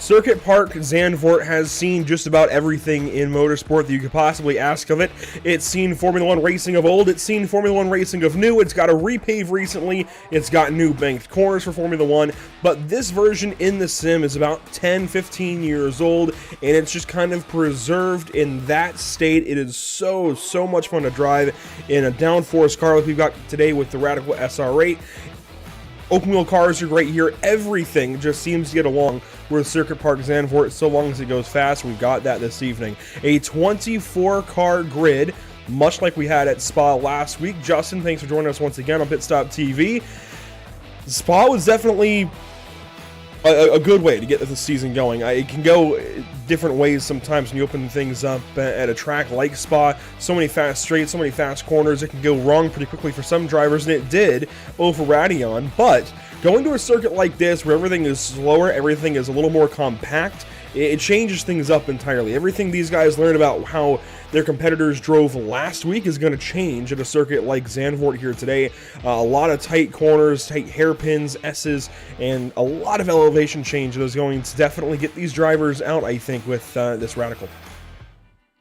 Circuit Park Zandvoort has seen just about everything in motorsport that you could possibly ask of it. It's seen Formula 1 racing of old, it's seen Formula 1 racing of new, it's got a repave recently, it's got new banked corners for Formula 1, but this version in the sim is about 10-15 years old, and it's just kind of preserved in that state. It is so much fun to drive in a downforce car like we've got today with the Radical SR8. Open wheel cars are great here. Everything just seems to get along with Circuit Park Zandvoort so long as it goes fast. We've got that this evening. A 24-car grid, much like we had at Spa last week. Justin, thanks for joining us once again on Pit Stop TV. Spa was definitely a good way to get the season going. It can go different ways sometimes when you open things up at a track like Spa. So many fast straights, so many fast corners. It can go wrong pretty quickly for some drivers, and it did over Radion. But going to a circuit like this where everything is slower, everything is a little more compact, it changes things up entirely. Everything these guys learned about how their competitors drove last week is going to change at a circuit like Zandvoort here today. A lot of tight corners, tight hairpins, S's, and a lot of elevation change that is going to definitely get these drivers out, I think, with this Radical.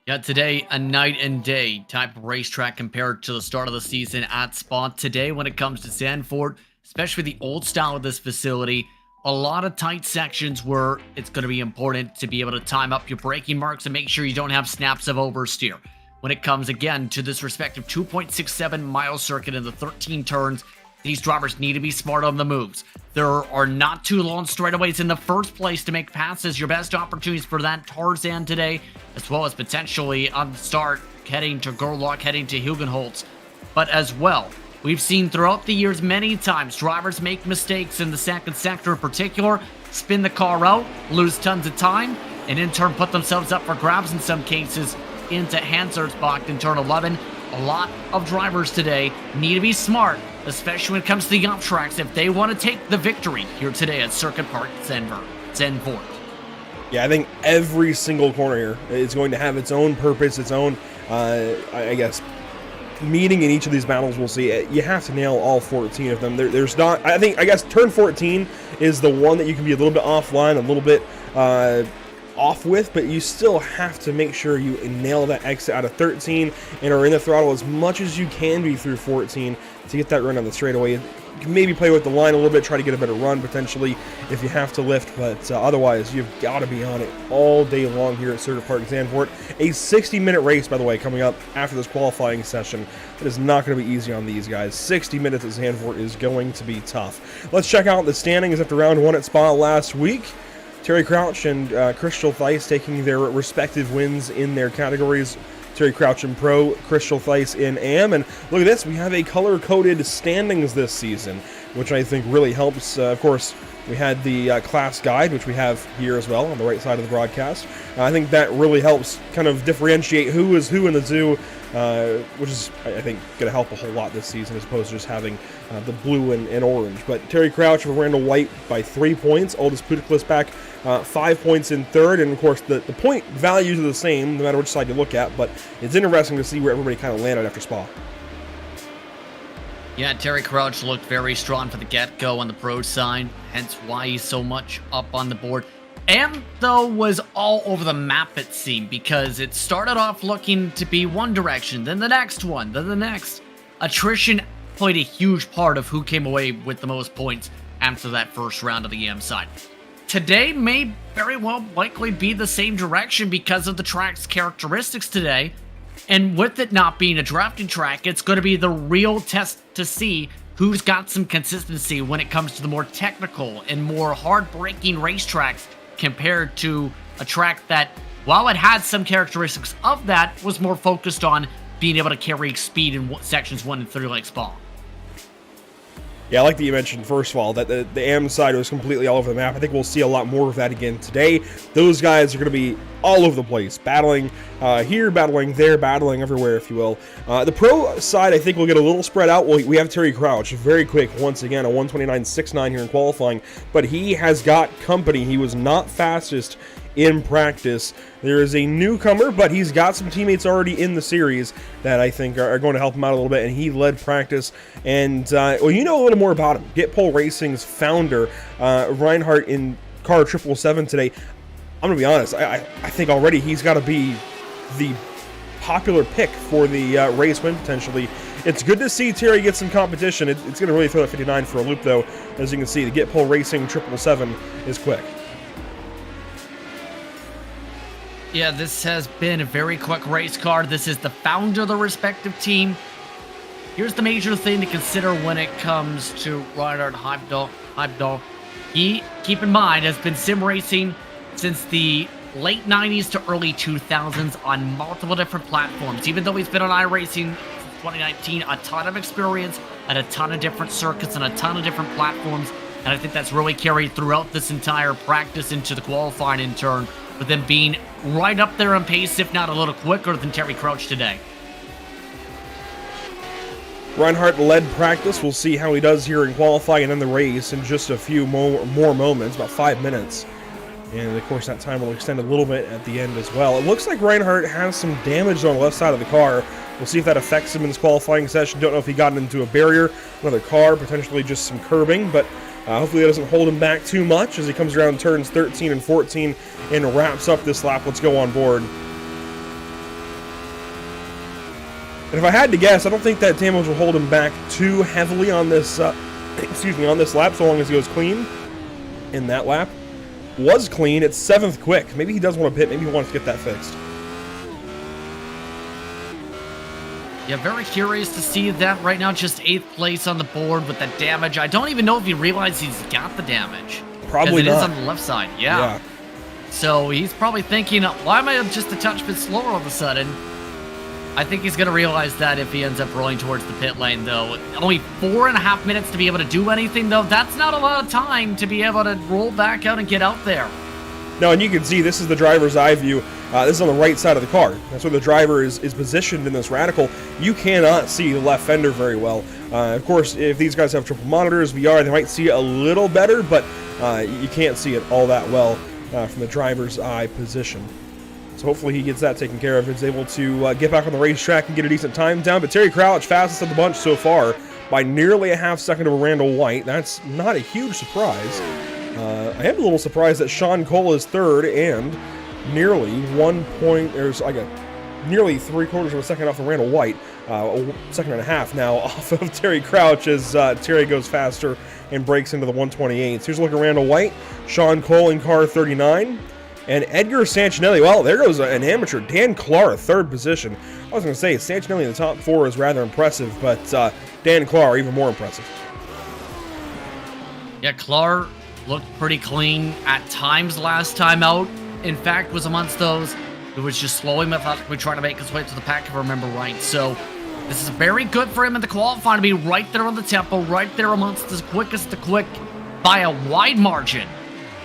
Yeah, today, a night and day type of racetrack compared to the start of the season at Spa. Today, when it comes to Zandvoort, especially the old style of this facility, a lot of tight sections where it's going to be important to be able to time up your braking marks and make sure you don't have snaps of oversteer. When it comes, again, to this respective 2.67 mile circuit in the 13 turns, these drivers need to be smart on the moves. There are not too long straightaways in the first place to make passes. Your best opportunities for that Tarzan today, as well as potentially on the start, heading to Gerlach, heading to Hugenholtz. But as well, we've seen throughout the years many times drivers make mistakes in the second sector in particular, spin the car out, lose tons of time, and in turn put themselves up for grabs in some cases into Hansarsbach in turn 11. A lot of drivers today need to be smart, especially when it comes to the off tracks, if they want to take the victory here today at Circuit Park Zandvoort. Yeah, I think every single corner here is going to have its own purpose, its own, I guess, meeting in each of these battles. We'll see. You have to nail all 14 of them. There's not, I guess turn 14 is the one that you can be a little bit offline, a little bit off with, but you still have to make sure you nail that exit out of 13 and are in the throttle as much as you can be through 14 to get that run on the straightaway. You can maybe play with the line a little bit, try to get a better run potentially if you have to lift, but otherwise you've got to be on it all day long here at Circuit Park Zandvoort. A 60-minute race, by the way, coming up after this qualifying session. It is not going to be easy on these guys. 60 minutes at Zandvoort is going to be tough. Let's check out the standings after round one at Spa last week. Terry Crouch and Crystal Thice taking their respective wins in their categories. Terry Crouch in Pro, Crystal Thice in AM. And look at this, we have a color-coded standings this season, which I think really helps. Of course, we had the class guide, which we have here as well on the right side of the broadcast. I think that really helps kind of differentiate who is who in the zoo, which is, I think, going to help a whole lot this season as opposed to just having the blue and orange. But Terry Crouch over Randall White by 3 points. Aldous Putiklis back 5 points in third. And, of course, the point values are the same no matter which side you look at. But it's interesting to see where everybody kind of landed after Spa. Yeah, Terry Crouch looked very strong for the get-go on the pro side, hence why he's so much up on the board. Am, though, was all over the map, it seemed, because it started off looking to be one direction, then the next one, then the next. Attrition played a huge part of who came away with the most points after that first round of the AM side. Today may very well likely be the same direction because of the track's characteristics today. And with it not being a drafting track, it's going to be the real test to see who's got some consistency when it comes to the more technical and more hard-breaking racetracks compared to a track that, while it had some characteristics of that, was more focused on being able to carry speed in sections 1 and 3 like Spa. Yeah, I like that you mentioned, first of all, that the AM side was completely all over the map. I think we'll see a lot more of that again today. Those guys are going to be all over the place, battling here, battling there, battling everywhere, if you will. The pro side, I think, will get a little spread out. We have Terry Crouch, very quick, once again, a 129.69 here in qualifying, but he has got company. He was not fastest in practice. There is a newcomer, but he's got some teammates already in the series that I think are going to help him out a little bit, and he led practice. And, well, you know a little more about him. Get Pole Racing's founder, Reinhardt in car 777 today. I'm going to be honest. I think already he's got to be the popular pick for the race win, potentially. It's good to see Terry get some competition. It's going to really throw that 59 for a loop, though. As you can see, the Get Pole Racing 777 is quick. Yeah, this has been a very quick race car. This is the founder of the respective team. Here's the major thing to consider when it comes to Reinhard Heimdall. He, keep in mind, has been sim racing since the late 90s to early 2000s on multiple different platforms. Even though he's been on iRacing since 2019, a ton of experience at a ton of different circuits and a ton of different platforms. And I think that's really carried throughout this entire practice into the qualifying in turn, with them being right up there in pace, if not a little quicker than Terry Crouch today. Reinhardt led practice. We'll see how he does here in qualifying and then the race in just a few more moments, about 5 minutes. And, of course, that time will extend a little bit at the end as well. It looks like Reinhardt has some damage on the left side of the car. We'll see if that affects him in his qualifying session. Don't know if he got into a barrier, another car, potentially just some curbing, but hopefully that doesn't hold him back too much as he comes around turns 13 and 14 and wraps up this lap. Let's go on board. And if I had to guess, I don't think that damage will hold him back too heavily on this, on this lap, so long as he goes clean. In that lap was clean. It's 7th quick. Maybe he does want to pit. Maybe he wants to get that fixed. Yeah, very curious to see that right now. Just 8th place on the board with the damage. I don't even know if he realized he's got the damage. Probably not. It is on the left side. Yeah. So he's probably thinking, why am I just a touch bit slower all of a sudden? I think he's going to realize that if he ends up rolling towards the pit lane, though. Only 4.5 minutes to be able to do anything, though. That's not a lot of time to be able to roll back out and get out there. No, and you can see this is the driver's eye view. This is on the right side of the car. That's where the driver is positioned in this radical. You cannot see the left fender very well. Of course, if these guys have triple monitors, VR, they might see it a little better, but you can't see it all that well from the driver's eye position. So hopefully he gets that taken care of. He's able to get back on the racetrack and get a decent time down. But Terry Crouch, fastest of the bunch so far by nearly a half second over Randall White. That's not a huge surprise. I am a little surprised that Sean Cole is third and nearly nearly 3/4 of a second off of Randall White. A second and a half now off of Terry Crouch as Terry goes faster and breaks into the 128s. Here's a look at Randall White, Sean Cole in car 39. And Edgar Santinelli, well, there goes an amateur. Dan Clark, third position. I was going to say, Santinelli in the top 4 is rather impressive, but Dan Clark, even more impressive. Yeah, Clark looked pretty clean at times last time out. In fact, was amongst those who was just slowly methodically trying to make his way to the pack, if I remember right. So this is very good for him in the qualifying to be right there on the tempo, right there amongst the quickest to quick by a wide margin.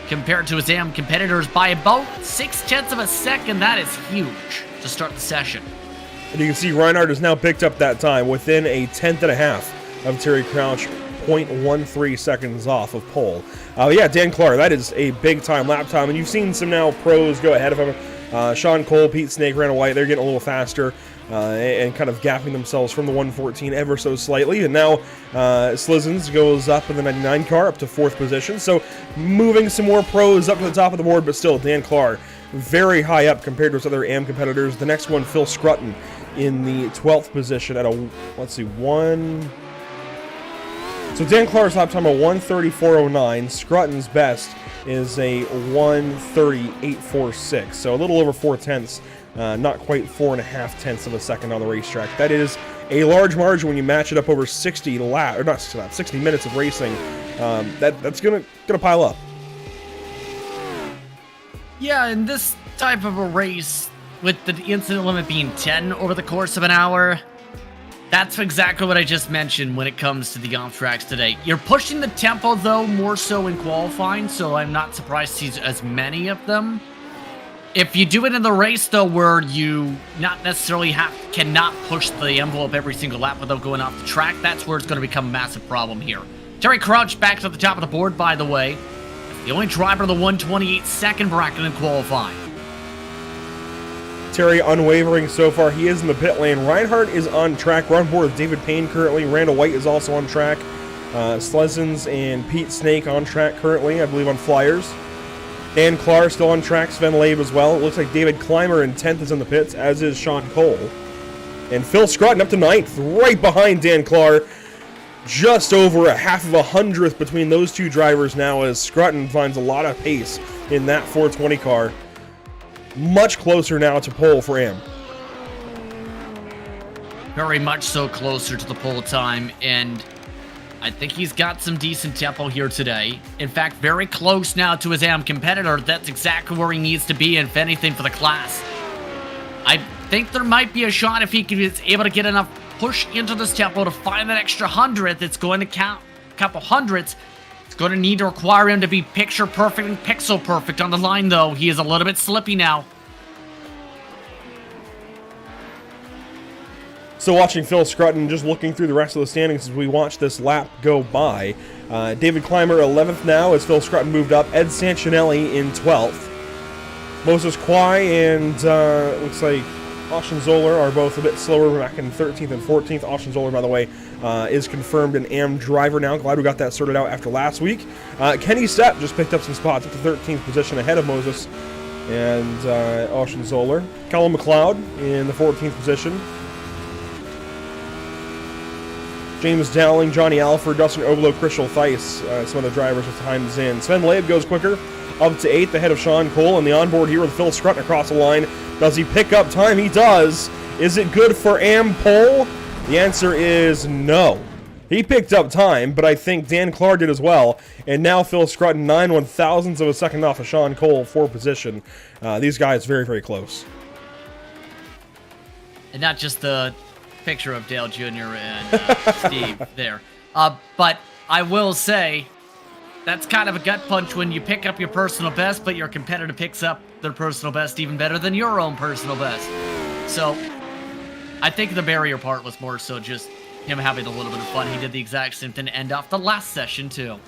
Compared to his AM competitors by about 0.6 of a second. That is huge to start the session. And you can see Reinhardt has now picked up that time within a 1/10 and a half of Terry Crouch, 0.13 seconds off of pole. Yeah, Dan Clark, that is a big time lap time, and you've seen some now pros go ahead of him. Sean Cole, Pete Snake, Randall White, they're getting a little faster and kind of gapping themselves from the 114 ever so slightly. And now Slizzens goes up in the 99 car up to 4th position. So moving some more pros up to the top of the board, but still Dan Clark very high up compared to his other AM competitors. The next one, Phil Scruton, in the 12th position at a, So Dan Clark's lap time of 1:34.09. Scruton's best is a 1:38.46. So a little over 4/10, not quite 4.5 of a second on the racetrack. That is a large margin when you match it up over 60 minutes of racing. That's gonna pile up. Yeah, in this type of a race, with the incident limit being 10 over the course of an hour, that's exactly what I just mentioned when it comes to the off tracks today. You're pushing the tempo, though, more so in qualifying, so I'm not surprised to see as many of them. If you do it in the race, though, where you not necessarily cannot push the envelope every single lap without going off the track, that's where it's going to become a massive problem here. Terry Crouch back to the top of the board, by the way. The only driver in the 128 second bracket in qualifying. Terry unwavering so far. He is in the pit lane. Reinhardt is on track. We're on board with David Payne currently. Randall White is also on track. Slezens and Pete Snake on track currently, I believe, on Flyers. Dan Clark still on track, Sven Labe as well. It looks like David Clymer in 10th is in the pits, as is Sean Cole. And Phil Scruton up to 9th, right behind Dan Clark. Just over a half of a hundredth between those two drivers now, as Scruton finds a lot of pace in that 420 car. Much closer now to pole for Am. Very much so closer to the pole time, and I think he's got some decent tempo here today. In fact, very close now to his AM competitor. That's exactly where he needs to be, if anything, for the class. I think there might be a shot if he is able to get enough push into this tempo to find that extra hundredth. It's going to count a couple hundredths. It's going to need to require him to be picture perfect and pixel perfect on the line, though. He is a little bit slippy now. So watching Phil Scruton, just looking through the rest of the standings as we watch this lap go by. David Clymer 11th now as Phil Scruton moved up. Ed Sancinelli in 12th. Moses Kwai and looks like Austin Zoller are both a bit slower back in 13th and 14th. Austin Zoller, by the way, is confirmed an AM driver now. Glad we got that sorted out after last week. Kenny Stepp just picked up some spots up to 13th position ahead of Moses and Austin Zoller. Callum McLeod in the 14th position. James Dowling, Johnny Alford, Dustin Oblo, Christian Theis, some of the drivers with times in. Sven Labe goes quicker, up to 8th ahead of Sean Cole, and the onboard here with Phil Scruton across the line. Does he pick up time? He does. Is it good for Am pole? The answer is no. He picked up time, but I think Dan Clark did as well. And now Phil Scruton, 9/1000ths of a second off of Sean Cole for position. These guys very, very close. And not just the picture of Dale Jr. and Steve there. But I will say, that's kind of a gut punch when you pick up your personal best, but your competitor picks up their personal best even better than your own personal best. So, I think the barrier part was more so just him having a little bit of fun. He did the exact same thing to end off the last session, too.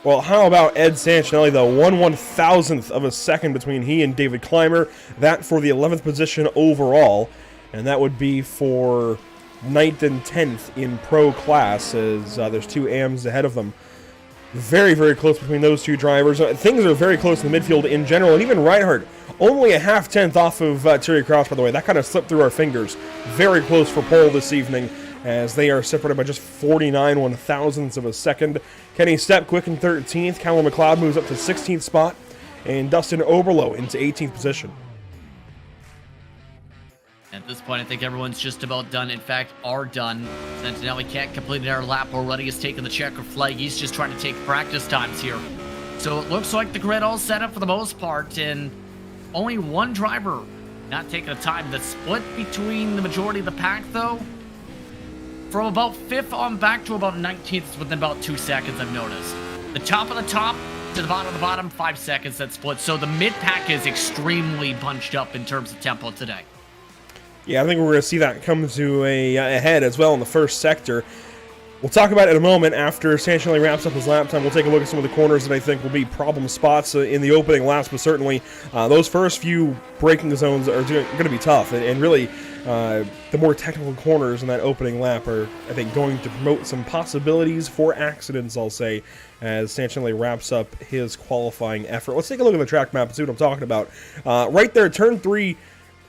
Well, how about Ed Sancinelli, though? 1/1000th of a second between he and David Clymer. That for the 11th position overall. And that would be for 9th and 10th in pro class, as there's two AMs ahead of them. Very, very close between those two drivers. Things are very close in the midfield in general, and even Reinhardt, only a half-tenth off of Terry Cross, by the way. That kind of slipped through our fingers. Very close for pole this evening, as they are separated by just 49/1000ths of a second. Kenny Stepp quick in 13th. Callum McLeod moves up to 16th spot, and Dustin Oberlo into 18th position. At this point, I think everyone's just about done. In fact, are done. Santinelli can't complete another lap already. He's taken the checker flag. He's just trying to take practice times here. So it looks like the grid all set up for the most part, and only one driver not taking a time. The split between the majority of the pack, though, from about 5th on back to about 19th within about 2 seconds, I've noticed. The top of the top to the bottom of the bottom, 5 seconds, that split. So the mid-pack is extremely bunched up in terms of tempo today. Yeah, I think we're going to see that come to a head as well in the first sector. We'll talk about it in a moment after Sancinelli wraps up his lap time. We'll take a look at some of the corners that I think will be problem spots in the opening laps, but certainly those first few braking zones are going to be tough. And really, the more technical corners in that opening lap are, I think, going to promote some possibilities for accidents, I'll say, as Sancinelli wraps up his qualifying effort. Let's take a look at the track map and see what I'm talking about. Right there, turn 3.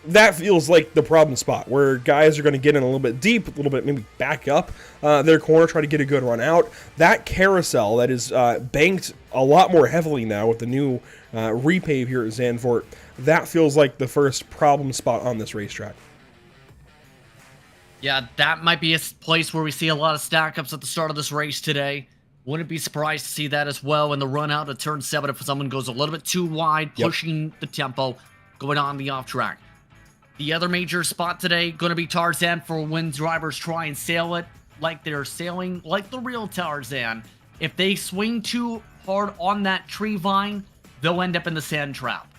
That feels like the problem spot where guys are going to get in a little bit deep, a little bit maybe back up their corner, try to get a good run out. That carousel that is banked a lot more heavily now with the new repave here at Zandvoort, that feels like the first problem spot on this racetrack. Yeah, that might be a place where we see a lot of stack-ups at the start of this race today. Wouldn't be surprised to see that as well in the run out of turn 7 if someone goes a little bit too wide, pushing the tempo, going on the off track. The other major spot today going to be Tarzan for when drivers try and sail it like they're sailing like the real Tarzan. If they swing too hard on that tree vine, they'll end up in the sand trap.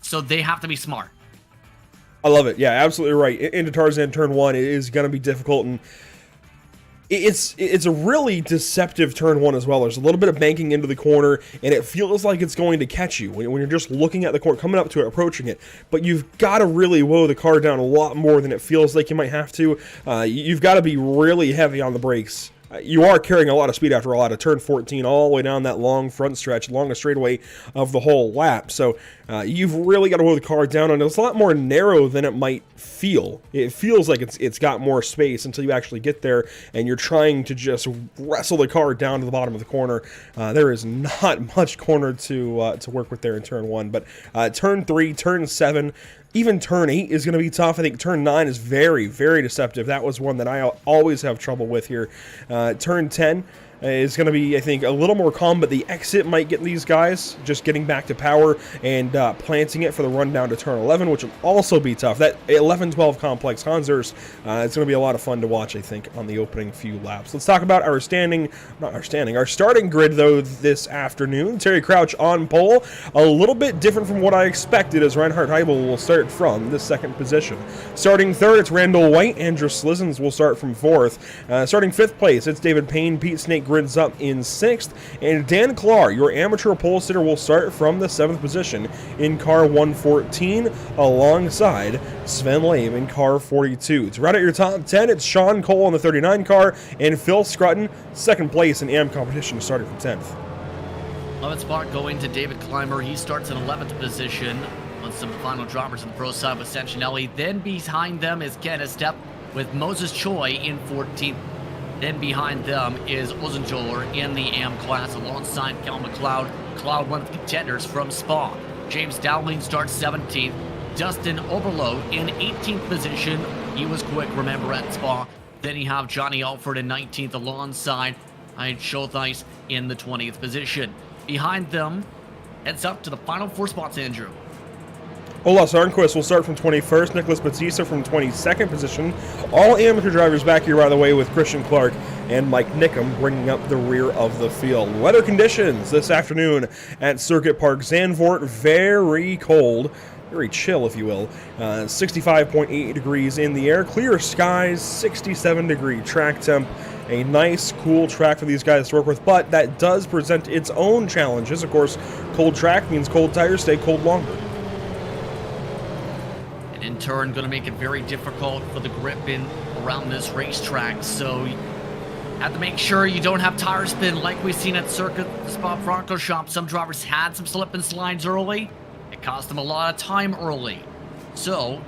So they have to be smart. I love it. Yeah, absolutely right. Into Tarzan turn 1 is going to be difficult, and it's a really deceptive turn 1 as well. There's a little bit of banking into the corner, and it feels like it's going to catch you when you're just looking at the corner, coming up to it, approaching it. But you've got to really woe the car down a lot more than it feels like you might have to. You've got to be really heavy on the brakes you are carrying a lot of speed after all out of turn 14 all the way down that long front stretch, longest straightaway of the whole lap. So you've really got to hold the car down, and it's a lot more narrow than it might feel. It feels like it's got more space until you actually get there, and you're trying to just wrestle the car down to the bottom of the corner. There is not much corner to work with there in turn 1, but turn 3, turn 7, even turn 8 is going to be tough. I think turn 9 is very, very deceptive. That was one that I always have trouble with here. Turn 10 is going to be, I think, a little more calm, but the exit might get these guys just getting back to power and planting it for the run down to turn 11, which will also be tough. That 11-12 complex Hansers, it's going to be a lot of fun to watch, I think, on the opening few laps. Let's talk about our starting grid, though, this afternoon. Terry Crouch on pole, a little bit different from what I expected, as Reinhard Heibel will start from the second position. Starting third, it's Randall White. Andrew Slizens will start from fourth. Starting fifth place, it's David Payne. Pete Snake grids up in sixth, and Dan Clark, your amateur pole sitter, will start from the seventh position in car 114 alongside Sven Lame in car 42. To round out your top 10, it's Sean Cole in the 39 car and Phil Scrutton, second place in AM competition, starting from 10th. 11th spot going to David Clymer. He starts in 11th position on some of the final droppers on the pro side with Sancinelli. Then behind them is Ken Estep with Moses Choi in 14th. Then behind them is Ozenjoler in the AM class alongside Cal McLeod. McLeod, one of the contenders from Spa. James Dowling starts 17th. Dustin Oberlo in 18th position. He was quick, remember, at Spa. Then you have Johnny Alford in 19th alongside Schultheis in the 20th position. Behind them, heads up to the final four spots, Andrew. Olas Arnquist will start from 21st, Nicholas Batista from 22nd position. All amateur drivers back here, by the way, with Christian Clark and Mike Nickham bringing up the rear of the field. Weather conditions this afternoon at Circuit Park Zandvoort, very cold. Very chill, if you will. 65.8 degrees in the air. Clear skies, 67-degree track temp. A nice, cool track for these guys to work with, but that does present its own challenges. Of course, cold track means cold tires stay cold longer. And in turn, going to make it very difficult for the grip in around this racetrack. So you have to make sure you don't have tire spin like we've seen at Circuit Spa Franco Shop. Some drivers had some slip and slides early. It cost them a lot of time early. So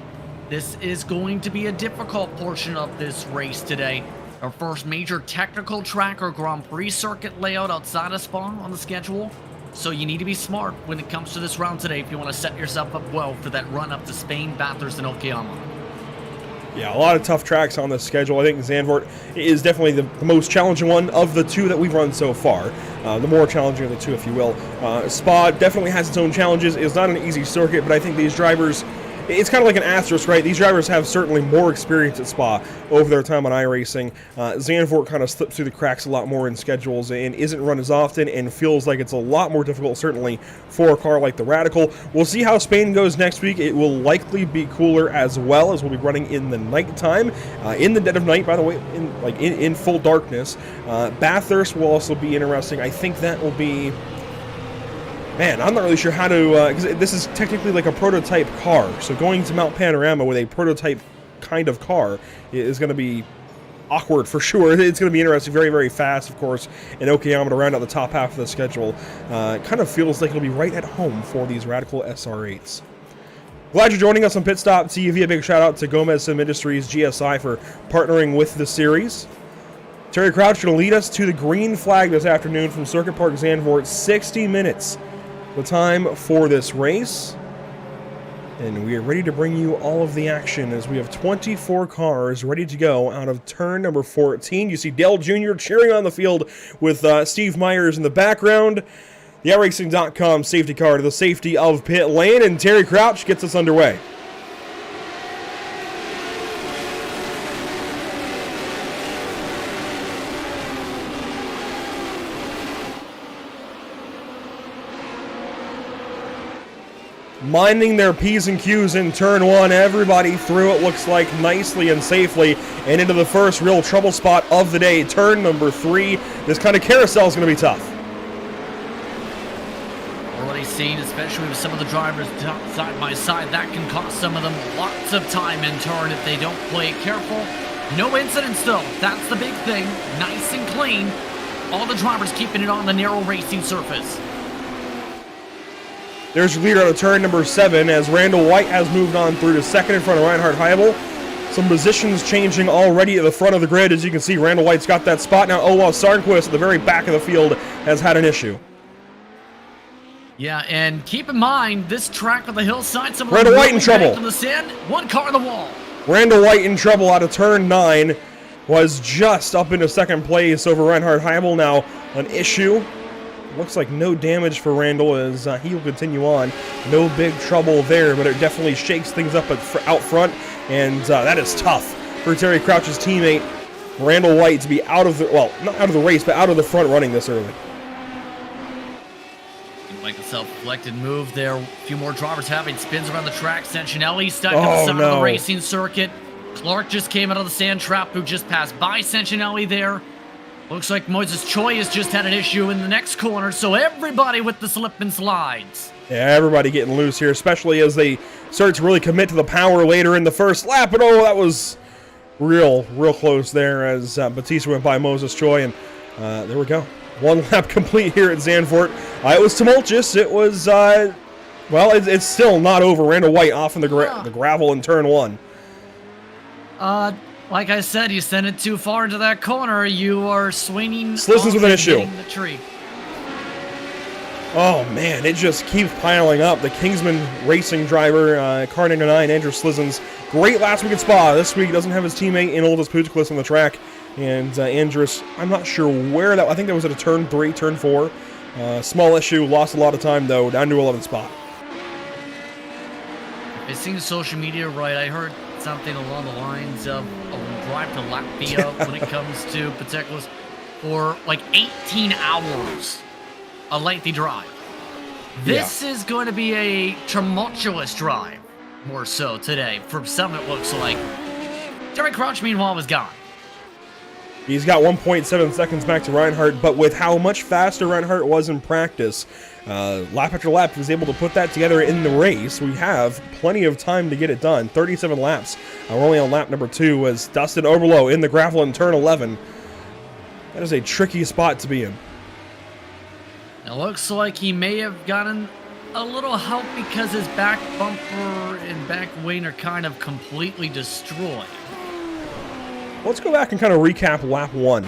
this is going to be a difficult portion of this race today. Our first major technical track or Grand Prix circuit layout outside of Spa on the schedule. So you need to be smart when it comes to this round today if you want to set yourself up well for that run up to Spain, Bathurst, and Okayama. Yeah, a lot of tough tracks on this schedule. I think Zandvoort is definitely the most challenging one of the two that we've run so far. The more challenging of the two, if you will. Spa definitely has its own challenges. It's not an easy circuit, but I think these drivers, it's kind of like an asterisk, right? These drivers have certainly more experience at Spa over their time on iRacing. Zandvoort kind of slips through the cracks a lot more in schedules and isn't run as often and feels like it's a lot more difficult, certainly, for a car like the Radical. We'll see how Spain goes next week. It will likely be cooler as well, as we'll be running in the nighttime, in the dead of night, by the way, in full darkness. Bathurst will also be interesting. I think that will be... Man, I'm not really sure how to, because this is technically like a prototype car, so going to Mount Panorama with a prototype kind of car is going to be awkward for sure. It's going to be interesting, very, very fast, of course, and Okayama to round out the top half of the schedule. Kind of feels like it'll be right at home for these Radical SR8s. Glad you're joining us on Pit Stop TV. A big shout out to Gomez Sim Industries, GSI, for partnering with the series. Terry Crouch going to lead us to the green flag this afternoon from Circuit Park Zandvoort, 60 minutes. The time for this race, and we are ready to bring you all of the action as we have 24 cars ready to go out of turn number 14. You see Dale Jr. cheering on the field with Steve Myers in the background. The iRacing.com safety car to the safety of pit lane, and Terry Crouch gets us underway. Minding their P's and Q's in turn one. Everybody through it, looks like, nicely and safely, and into the first real trouble spot of the day, turn number 3. This kind of carousel is going to be tough. Already seen, especially with some of the drivers side by side, that can cost some of them lots of time in turn if they don't play it careful. No incidents, though. That's the big thing. Nice and clean. All the drivers keeping it on the narrow racing surface. There's your leader out of turn number 7 as Randall White has moved on through to second in front of Reinhard Heibel. Some positions changing already at the front of the grid. As you can see, Randall White's got that spot. Now Olaf Sarnquist at the very back of the field has had an issue. Yeah, and keep in mind, this track with the hillside, some Randall White in trouble. On the sand, one car on the wall. Randall White in trouble out of turn 9. Was just up into second place over Reinhard Heibel. Now an issue. Looks like no damage for Randall as he will continue on. No big trouble there, but it definitely shakes things up out front, and that is tough for Terry Crouch's teammate, Randall White, to be out of the, well, not out of the race, but out of the front running this early. Like a self-reflected move there. A few more drivers having spins around the track. Sancinelli stuck at the side of the racing circuit. Clark just came out of the sand trap, who just passed by Sancinelli there. Looks like Moises Choi has just had an issue in the next corner, so everybody with the slip and slides. Yeah, everybody getting loose here, especially as they start to really commit to the power later in the first lap. But that was real close there as Batista went by Moses Choi, and there we go. One lap complete here at Zandvoort. It was tumultuous. It was, well, it's still not over. Randall White off in the gravel in turn 1. Like I said, you sent it too far into that corner. You are swinging. Slisson's with an issue. The tree. Oh man, it just keeps piling up. The Kingsman racing driver, car number 9, Andrew Slisson's great last week at Spa. This week doesn't have his teammate Inoldis Putuklis on the track, and Andrus, I'm not sure where that. I think that was at a turn 3, turn 4. Small issue, lost a lot of time though, down to 11th spot. It seems social media right. I heard something along the lines of a drive to Latvia when it comes to Putuklis for like 18 hours. A lengthy drive. This is going to be a tumultuous drive, more so today. For some, it looks like. Terry Crouch, meanwhile, was gone. He's got 1.7 seconds back to Reinhardt, but with how much faster Reinhardt was in practice, lap after lap, he was able to put that together in the race. We have plenty of time to get it done. 37 laps. We're only on lap number 2 as Dustin Oberlo in the gravel in turn 11. That is a tricky spot to be in. It looks like he may have gotten a little help because his back bumper and back wing are kind of completely destroyed. Let's go back and kind of recap lap 1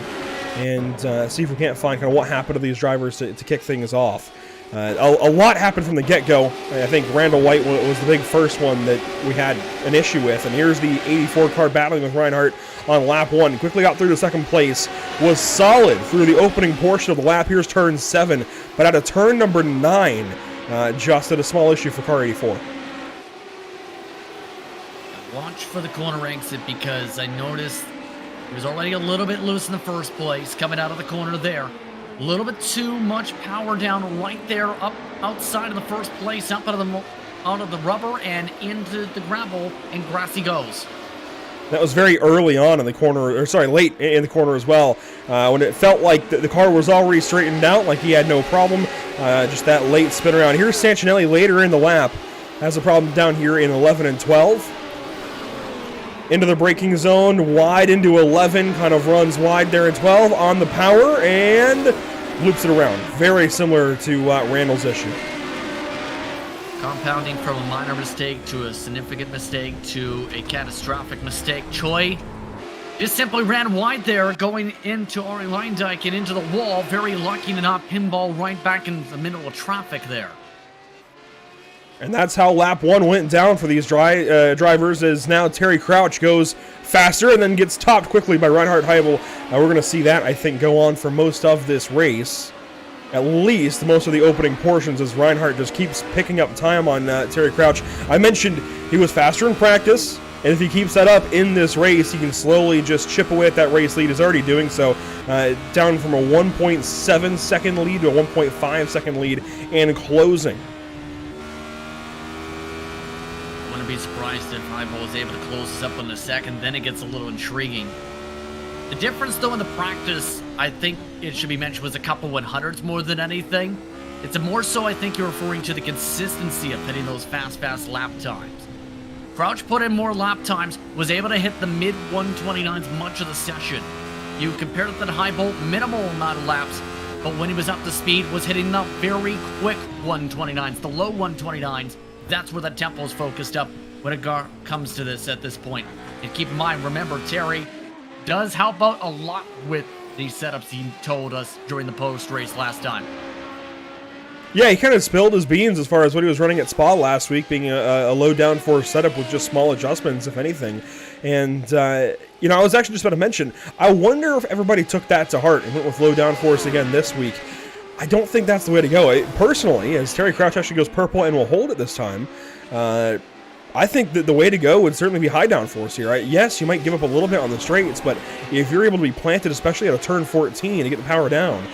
and see if we can't find kind of what happened to these drivers to kick things off. A lot happened from the get-go. I think Randall White was the big first one that we had an issue with. And here's the 84 car battling with Reinhardt on lap 1. Quickly got through to second place. Was solid through the opening portion of the lap. Here's turn 7. But at a turn number 9, just at a small issue for car 84. Watch for the corner exit because I noticed he was already a little bit loose in the first place coming out of the corner there. A little bit too much power down right there up outside of the first place, out of the rubber and into the gravel, and grassy goes. That was very early on in the corner, or sorry, late in the corner as well, when it felt like the car was already straightened out, like he had no problem. Just that late spin around. Here's Sancinelli later in the lap. Has a problem down here in 11 and 12. Into the braking zone, wide into 11, kind of runs wide there in 12 on the power and loops it around. Very similar to Randall's issue. Compounding from a minor mistake to a significant mistake to a catastrophic mistake. Choi just simply ran wide there going into Ari Leindijk and into the wall. Very lucky to not pinball right back in the middle of traffic there. And that's how lap 1 went down for these drivers, as now Terry Crouch goes faster and then gets topped quickly by Reinhard Heibel. We're going to see that, I think, go on for most of this race. At least most of the opening portions, as Reinhard just keeps picking up time on Terry Crouch. I mentioned he was faster in practice, and if he keeps that up in this race, he can slowly just chip away at that race lead. He's already doing so, down from a 1.7 second lead to a 1.5 second lead and closing. Be surprised if Heibel was able to close this up in the second. Then it gets a little intriguing. The difference, though, in the practice, I think it should be mentioned, was a couple 100s more than anything. It's more so, I think, you're referring to the consistency of hitting those fast lap times. Crouch put in more lap times, was able to hit the mid 129s much of the session. You compare it to the high bolt, minimal amount of laps, but when he was up to speed, was hitting the very quick 129s, the low 129s. That's where the tempo is focused up when it comes to this at this point. And keep in mind, remember, Terry does help out a lot with these setups he told us during the post-race last time. Yeah, he kind of spilled his beans as far as what he was running at Spa last week, being a low downforce setup with just small adjustments, if anything. And, I was actually just about to mention, I wonder if everybody took that to heart and went with low downforce again this week. I don't think that's the way to go. Personally, as Terry Crouch actually goes purple and will hold it this time, I think that the way to go would certainly be high downforce here. Right? Yes, you might give up a little bit on the straights, but if you're able to be planted, especially at a turn 14 to get the power down,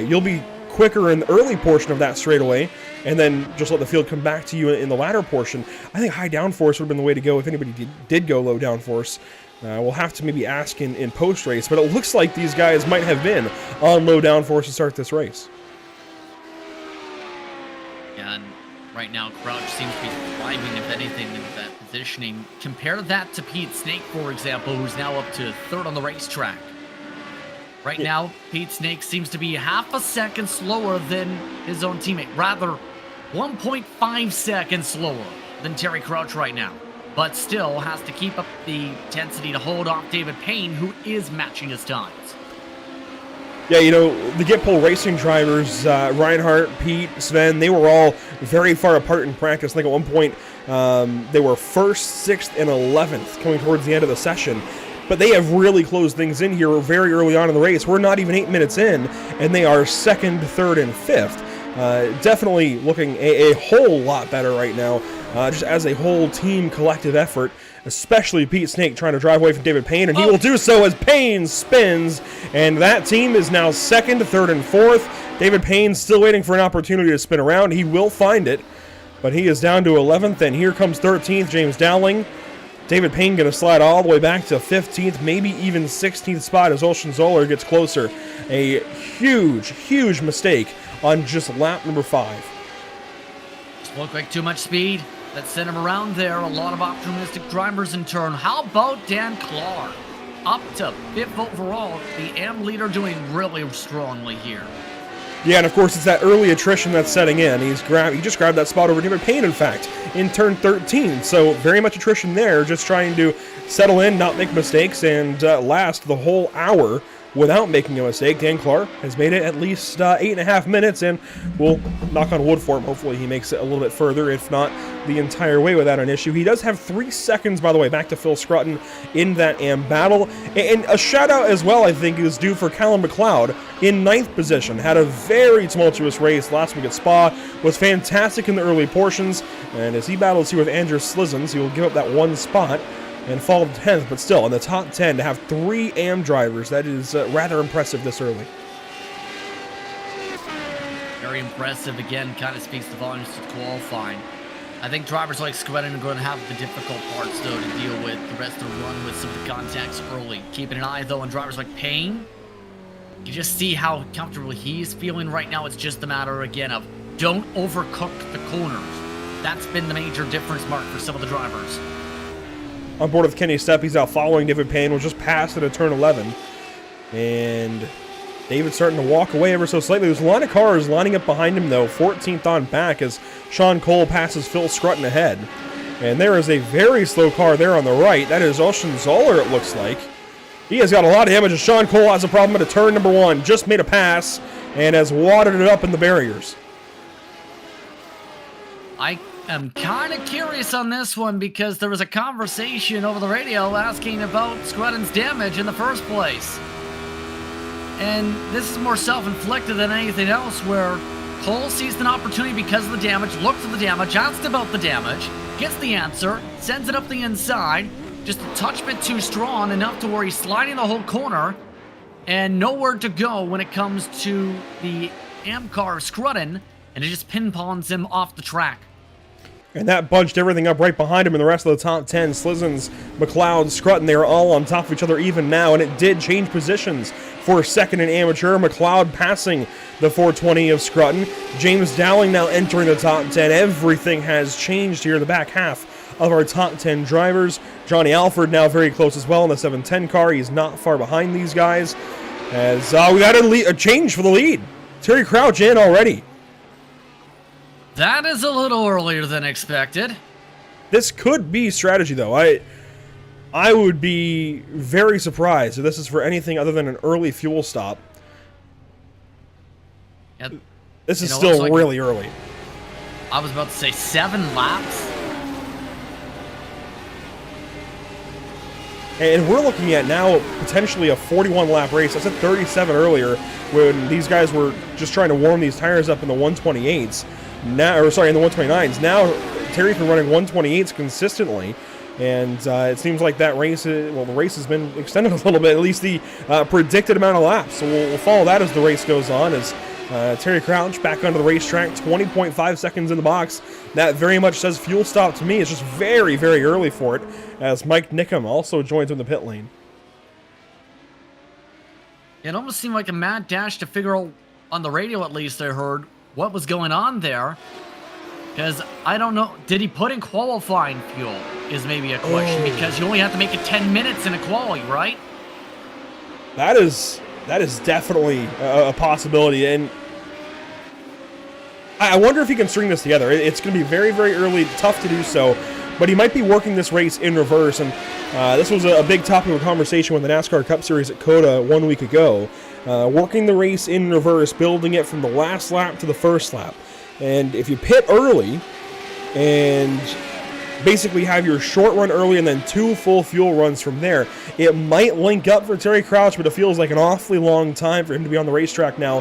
you'll be quicker in the early portion of that straightaway, and then just let the field come back to you in the latter portion. I think high downforce would have been the way to go if anybody did go low downforce. We'll have to maybe ask in post-race, but it looks like these guys might have been on low downforce to start this race. Yeah, and right now Crouch seems to be thriving, if anything, in that positioning. Compare that to Pete Snake, for example, who's now up to third on the racetrack. Right now, Pete Snake seems to be half a second slower than his own teammate. Rather, 1.5 seconds slower than Terry Crouch right now. But still has to keep up the intensity to hold off David Payne, who is matching his times. Yeah, the Get Pole racing drivers, Reinhardt, Pete, Sven, they were all very far apart in practice. I think at one point they were 1st, 6th, and 11th coming towards the end of the session. But they have really closed things in here very early on in the race. We're not even 8 minutes in, and they are 2nd, 3rd, and 5th. Definitely looking a whole lot better right now, just as a whole team collective effort, especially Pete Snake trying to drive away from David Payne, and he will do so as Payne spins, and that team is now 2nd, 3rd, and 4th. David Payne still waiting for an opportunity to spin around. He will find it, but he is down to 11th, and here comes 13th, James Dowling. David Payne going to slide all the way back to 15th, maybe even 16th spot as Ocean Zoller gets closer. A huge, huge mistake on just lap number 5. Just looked like too much speed. That sent him around there. A lot of optimistic drivers in turn. How about Dan Clark? Up to 5th overall. The AM leader doing really strongly here. Yeah, and of course it's that early attrition that's setting in. He just grabbed that spot over David Payne, in fact, in turn 13. So very much attrition there, just trying to settle in, not make mistakes, and last the whole hour without making a mistake. Dan Clark has made it at least 8.5 minutes, and we'll knock on wood for him. Hopefully he makes it a little bit further, if not the entire way without an issue. He does have 3 seconds, by the way, back to Phil Scruton in that AM battle. And a shout-out as well, I think, is due for Callum McLeod in 9th position. Had a very tumultuous race last week at Spa, was fantastic in the early portions, and as he battles here with Andrew Slizens, he will give up that 1 spot and fall to 10th, but still in the top 10 to have 3 AM drivers, that is rather impressive this early. Very impressive. Again, kind of speaks the volumes to qualifying. I think drivers like Scruton are going to have the difficult parts, though, to deal with the rest of the run with some of the contacts early. Keeping an eye, though, on drivers like Payne. You just see how comfortable he's feeling right now. It's just a matter, again, of don't overcook the corners. That's been the major difference mark for some of the drivers. On board with Kenny Stepp, he's out following David Payne, was just passed at a turn 11. And David's starting to walk away ever so slightly. There's a lot of cars lining up behind him, though, 14th on back as Sean Cole passes Phil Scruton ahead. And there is a very slow car there on the right. That is Ocean Zoller, it looks like. He has got a lot of damage, as Sean Cole has a problem at a turn number 1. Just made a pass and has watered it up in the barriers. I'm kind of curious on this one because there was a conversation over the radio asking about Scruton's damage in the first place. And this is more self-inflicted than anything else, where Cole sees an opportunity because of the damage, looks at the damage, asks about the damage, gets the answer, sends it up the inside, just a touch bit too strong, enough to where he's sliding the whole corner, and nowhere to go when it comes to the Amcar Scruton, and it just ping-pongs him off the track. And that bunched everything up right behind him in the rest of the top 10. Slizens, McLeod, Scruton, they are all on top of each other even now, and it did change positions for second and amateur. McLeod passing the 420 of Scruton. James Dowling now entering the top 10. Everything has changed here in the back half of our top 10 drivers. Johnny Alford now very close as well in the 710 car. He's not far behind these guys. As we got a change for the lead. Terry Crouch in already. That is a little earlier than expected. This could be strategy, though. I would be very surprised if this is for anything other than an early fuel stop. Yep. This is still like really early. I was about to say 7 laps. And we're looking at now potentially a 41-lap race. I said 37 earlier when these guys were just trying to warm these tires up in the 128s. Now, or sorry, in the 129s. Now Terry's been running 128s consistently. And it seems like that race, the race has been extended a little bit, at least the predicted amount of laps. So we'll follow that as the race goes on, as Terry Crouch back onto the racetrack, 20.5 seconds in the box. That very much says fuel stop to me. It's just very, very early for it, as Mike Nickham also joins in the pit lane. It almost seemed like a mad dash to figure out, on the radio at least I heard, what was going on there. Because I don't know, did he put in qualifying fuel is maybe a question, because you only have to make it 10 minutes in a quali, right? That is definitely a possibility, and I wonder if he can string this together. It's going to be very, very early, tough to do so, but he might be working this race in reverse, and this was a big topic of conversation with the NASCAR Cup Series at COTA 1 week ago. Working the race in reverse, building it from the last lap to the first lap. And if you pit early and basically have your short run early and then 2 full fuel runs from there, it might link up for Terry Crouch, but it feels like an awfully long time for him to be on the racetrack now.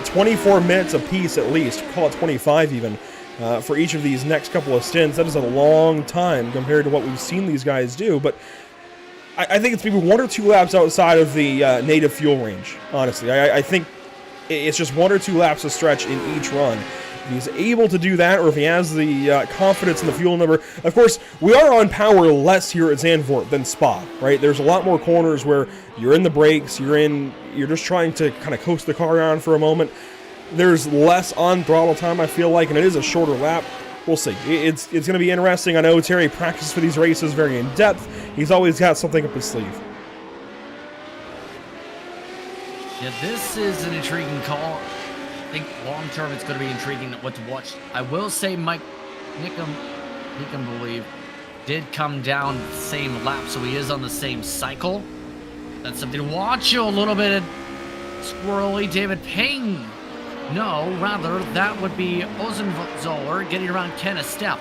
24 minutes apiece at least, call it 25 even, for each of these next couple of stints. That is a long time compared to what we've seen these guys do, but I think it's maybe 1 or 2 laps outside of the native fuel range, honestly. I think it's just 1 or 2 laps of stretch in each run. If he's able to do that, or if he has the confidence in the fuel number. Of course, we are on power less here at Zandvoort than Spa, right? There's a lot more corners where you're in the brakes, you're just trying to kind of coast the car around for a moment. There's less on throttle time, I feel like, and it is a shorter lap. We'll see. It's going to be interesting. I know Terry practices for these races very in depth. He's always got something up his sleeve. Yeah, this is an intriguing call. I think long term it's going to be intriguing what to watch. I will say Mike Nickham, believe, did come down the same lap, so he is on the same cycle. That's something to watch. A little bit squirrely. David Payne. No, rather, that would be Ozenzoller getting around Ken a step.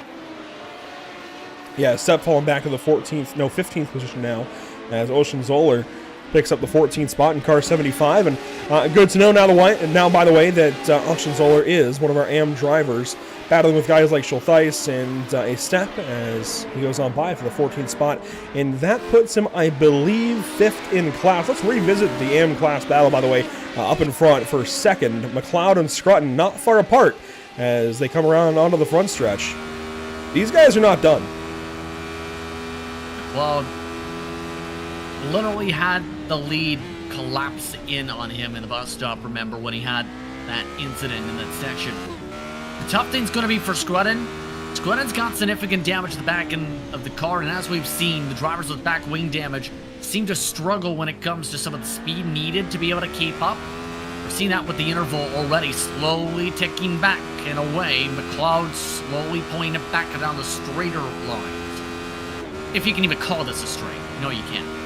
Yeah, Step falling back to the 15th position now, as Ozenzoller picks up the 14th spot in car 75, and good to know now, by the way, that Ozenzoller is one of our AM drivers, battling with guys like Schultheis and a Step as he goes on by for the 14th spot, and that puts him, I believe, 5th in class. Let's revisit the AM class battle, by the way, up in front for second. McLeod and Scruton not far apart as they come around onto the front stretch. These guys are not done. McLeod literally had the lead collapse in on him in the bus stop, remember, when he had that incident in that section. The tough thing's going to be for Scruton. Scruton's got significant damage to the back end of the car, and as we've seen, the drivers with back wing damage seem to struggle when it comes to some of the speed needed to be able to keep up. We've seen that with the interval already slowly ticking back and away. McLeod slowly pulling it back down the straighter lines. If you can even call this a straight. No, you can't.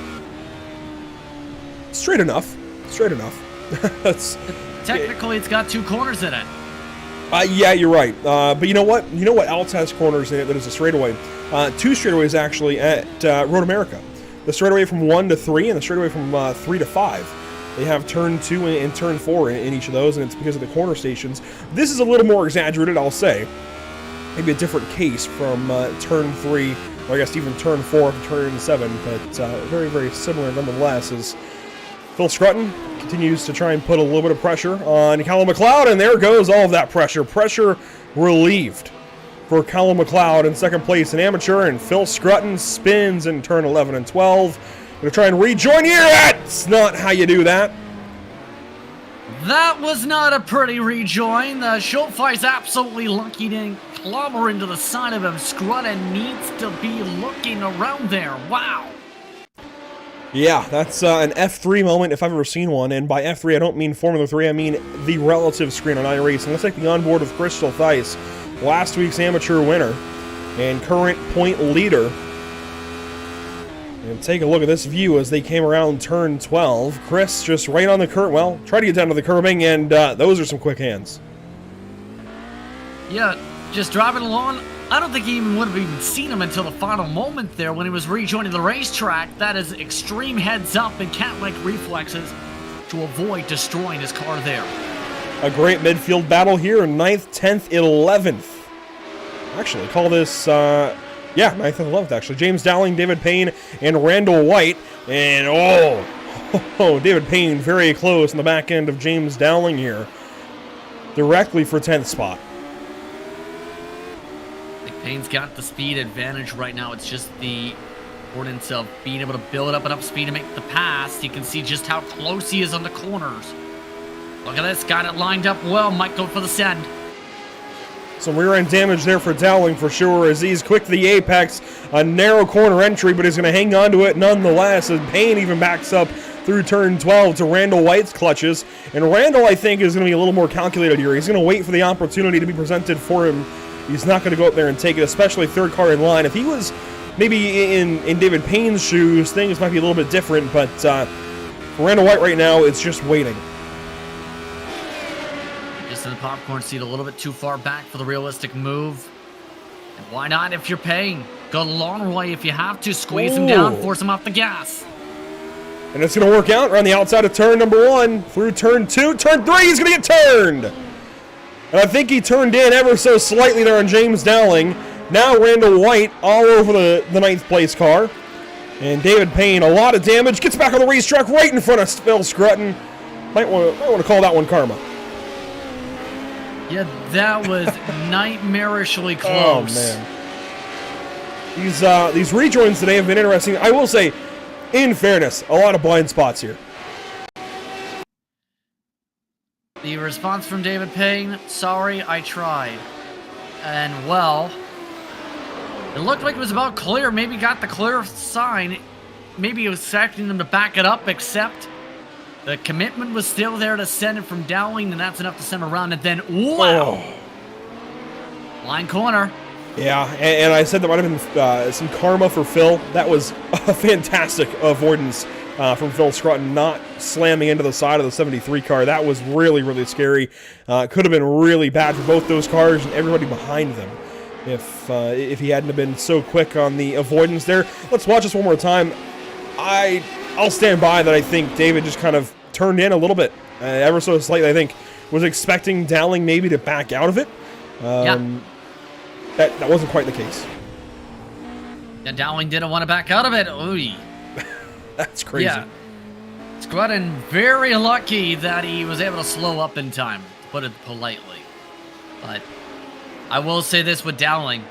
Straight enough. That's technically it's got 2 corners in it. Yeah, you're right. But you know what? You know what else has corners in it that is a straightaway? 2 straightaways actually at Road America. The straightaway from 1 to 3 and the straightaway from 3 to 5. They have turn 2 and turn 4 in each of those, and it's because of the corner stations. This is a little more exaggerated, I'll say. Maybe a different case from turn 3, or I guess even turn 4 to turn 7, but very, very similar nonetheless, as Phil Scruton continues to try and put a little bit of pressure on Callum McLeod, and there goes all of that pressure. Pressure relieved for Callum McLeod in second place in amateur, and Phil Scruton spins in turn 11 and 12. Going to try and rejoin here. That's not how you do that. That was not a pretty rejoin. The Schultfeis absolutely lucky to clobber into the side of him. Scrutta needs to be looking around there. Wow. Yeah, that's an F3 moment if I've ever seen one, and by F3 I don't mean Formula 3, I mean the relative screen on iRacing. Looks like the onboard of Crystal Theis, last week's amateur winner and current point leader. And take a look at this view as they came around turn 12. Chris just right on the curb, well, try to get down to the curbing, and those are some quick hands. Yeah, just driving along. I don't think he even would have even seen him until the final moment there when he was rejoining the racetrack. That is extreme heads up and cat-like reflexes to avoid destroying his car there. A great midfield battle here in 9th, 10th, 11th. Actually, call this, 9th and 11th, actually. James Dowling, David Payne, and Randall White. And, David Payne very close in the back end of James Dowling here. Directly for 10th spot. Payne's got the speed advantage right now. It's just the importance of being able to build up enough speed to make the pass. You can see just how close he is on the corners. Look at this, got it lined up well. Might go for the send. Some rear end damage there for Dowling for sure, as he's quick to the apex. A narrow corner entry, but he's going to hang on to it nonetheless, as Payne even backs up through turn 12 to Randall White's clutches. And Randall, I think, is going to be a little more calculated here. He's going to wait for the opportunity to be presented for him. He's not going to go up there and take it, especially third car in line. If he was maybe in David Payne's shoes, things might be a little bit different, but for Randall White right now, it's just waiting. Just in the popcorn seat, a little bit too far back for the realistic move. And why not if you're Payne? Go the long way if you have to. Squeeze him down, force him off the gas. And it's going to work out around the outside of turn number 1, through turn 2, turn 3, he's going to get turned! And I think he turned in ever so slightly there on James Dowling. Now Randall White all over the 9th place car. And David Payne, a lot of damage, gets back on the racetrack right in front of Phil Scruton. Might want to call that one karma. Yeah, that was nightmarishly close. Oh, man. These rejoins today have been interesting. I will say, in fairness, a lot of blind spots here. The response from David Payne, sorry, I tried. And, well, it looked like it was about clear. Maybe got the clear sign. Maybe he was expecting them to back it up, except the commitment was still there to send it from Dowling, and that's enough to send around. And then, wow! Oh. Line corner. Yeah, and I said that might have been some karma for Phil. That was a fantastic avoidance from Phil Scruton, not slamming into the side of the 73 car. That was really, really scary. Could have been really bad for both those cars and everybody behind them if he hadn't have been so quick on the avoidance there. Let's watch this one more time. I'll stand by that. I think David just kind of turned in a little bit, ever so slightly. I think was expecting Dowling maybe to back out of it. That wasn't quite the case. Yeah, Dowling didn't want to back out of it. Ooh. That's crazy. Yeah. Scruton very lucky that he was able to slow up in time, to put it politely. But I will say this with Dowling.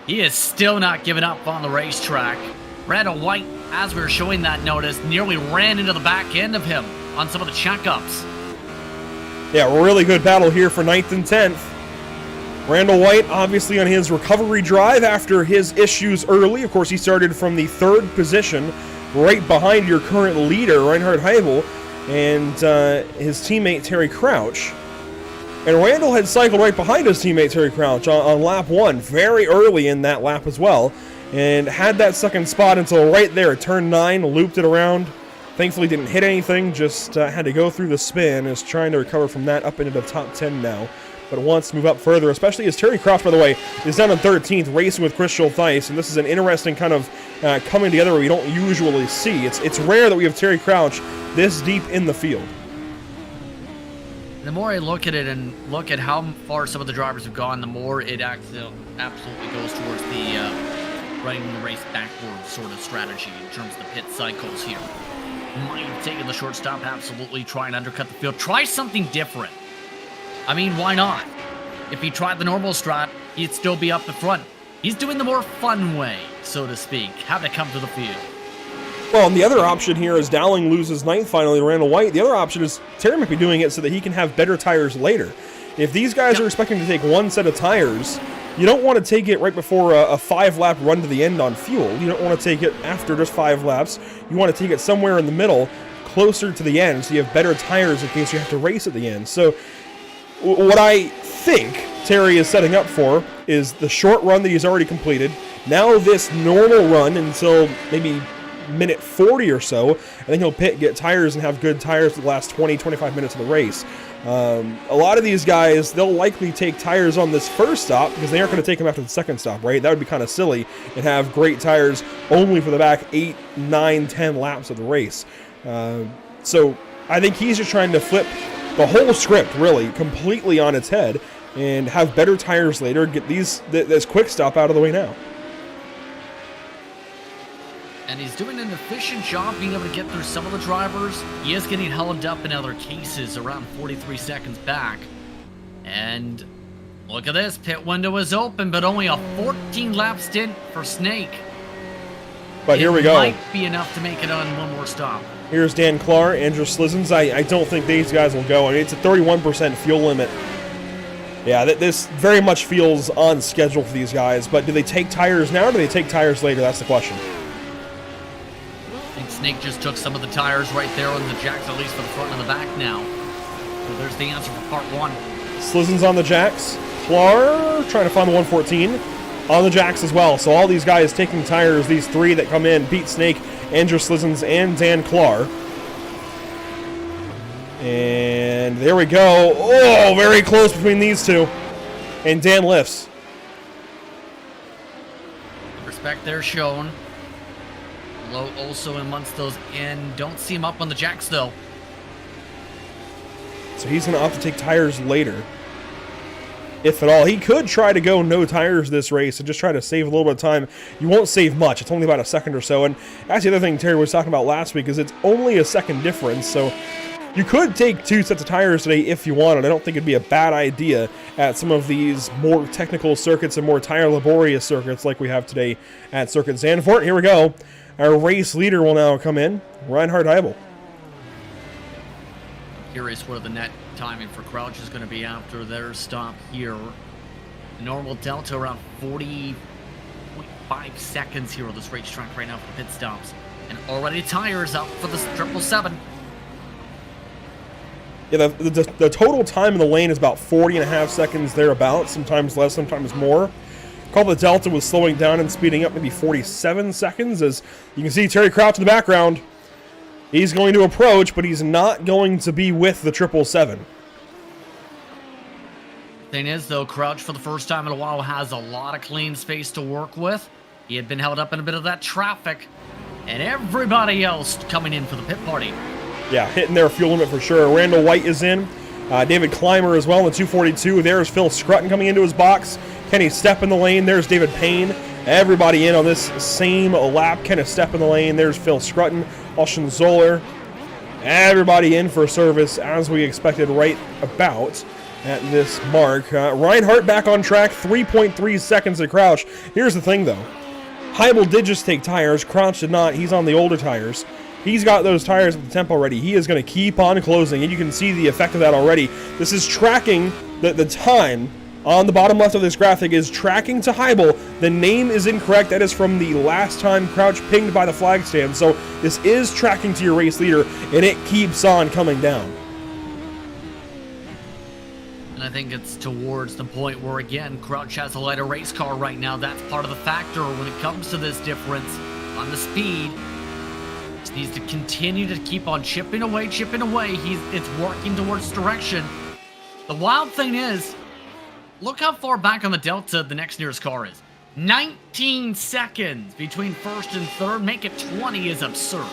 He is still not giving up on the racetrack. Randall White, as we were showing that notice, nearly ran into the back end of him on some of the checkups. Yeah, really good battle here for 9th and 10th. Randall White, obviously on his recovery drive after his issues early. Of course, he started from the 3rd position, right behind your current leader, Reinhard Heibel, and his teammate, Terry Crouch. And Randall had cycled right behind his teammate, Terry Crouch, on lap 1, very early in that lap as well, and had that second spot until right there, turn 9, looped it around. Thankfully didn't hit anything, just had to go through the spin, is trying to recover from that up into the top 10 now. But wants to move up further, especially as Terry Crouch, by the way, is down on 13th, racing with Chris Schultz, and this is an interesting kind of coming together where you don't usually see. It's rare that we have Terry Crouch this deep in the field. The more I look at it and look at how far some of the drivers have gone, the more it absolutely goes towards the running the race backwards sort of strategy in terms of the pit cycles here. Might have taken the short stop, absolutely try and undercut the field. Try something different. I mean, why not? If he tried the normal strat, he'd still be up the front. He's doing the more fun way, so to speak, having to come to the field. Well, and the other option here is Dowling loses ninth finally to Randall White. The other option is Terry might be doing it so that he can have better tires later. If these guys are expecting to take one set of tires, you don't want to take it right before a 5-lap run to the end on fuel. You don't want to take it after just 5 laps. You want to take it somewhere in the middle, closer to the end, so you have better tires in case you have to race at the end. So what I think Terry is setting up for is the short run that he's already completed. Now this normal run until maybe minute 40 or so, and then he'll get tires and have good tires for the last 20-25 minutes of the race. A lot of these guys, they'll likely take tires on this first stop because they aren't going to take them after the second stop, right? That would be kind of silly, and have great tires only for the back 8, 9, 10 laps of the race. So I think he's just trying to flip the whole script, really, completely on its head and have better tires later, get this quick stop out of the way now. And he's doing an efficient job being able to get through some of the drivers. He is getting held up in other cases around 43 seconds back. And look at this, pit window is open, but only a 14-lap stint for Snake. But here we go. It might be enough to make it on one more stop. Here's Dan Clark, Andrew Slizens. I don't think these guys will go. I mean, it's a 31% fuel limit. Yeah, this very much feels on schedule for these guys. But do they take tires now or do they take tires later? That's the question. I think Snake just took some of the tires right there on the jacks, at least for the front and the back now. So there's the answer for part 1. Slizens on the jacks. Clark trying to find the 114 on the jacks as well. So all these guys taking tires, these 3 that come in, Pete Snake, Andrew Slizens, and Dan Clark. And there we go. Oh, very close between these 2. And Dan lifts. Respect there shown. Low also amongst those in. Don't see him up on the jacks, though. So he's going to opt to take tires later. If at all. He could try to go no tires this race and just try to save a little bit of time. You won't save much. It's only about a second or so. And that's the other thing Terry was talking about last week, is it's only a second difference. So you could take 2 sets of tires today if you wanted. I don't think it'd be a bad idea at some of these more technical circuits and more tire laborious circuits like we have today at Circuit Zandvoort. Here we go. Our race leader will now come in, Reinhard Heibel. Curious where the net timing for Crouch is going to be after their stop here. Normal delta around 40.5 seconds here on this racetrack right now for the pit stops. And already tires up for the 777. Yeah, the total time in the lane is about 40.5 seconds thereabouts, sometimes less, sometimes more. Call the delta was slowing down and speeding up maybe 47 seconds. As you can see, Terry Crouch in the background. He's going to approach, but he's not going to be with the 777. Thing is, though, Crouch for the first time in a while has a lot of clean space to work with. He had been held up in a bit of that traffic, and everybody else coming in for the pit party. Yeah, hitting their fuel limit for sure. Randall White is in. David Clymer as well in the 242. There's Phil Scrutton coming into his box. Kenny Stepp in the lane. There's David Payne. Everybody in on this same lap. Kenneth Stepp in the lane. There's Phil Scrutton. Austin Zoller. Everybody in for service as we expected right about at this mark. Reinhardt back on track. 3.3 seconds to Crouch. Here's the thing, though. Heibel did just take tires. Crouch did not. He's on the older tires. He's got those tires at the temp already. He is going to keep on closing, and you can see the effect of that already. This is tracking the time on the bottom left of this graphic is tracking to Heibel. The name is incorrect. That is from the last time Crouch pinged by the flag stand. So this is tracking to your race leader, and it keeps on coming down. And I think it's towards the point where, again, Crouch has a lighter race car right now. That's part of the factor when it comes to this difference on the speed. Just needs to continue to keep on chipping away. It's working towards direction. The wild thing is, look how far back on the delta the next nearest car is. 19 seconds between first and third. Make it 20 is absurd.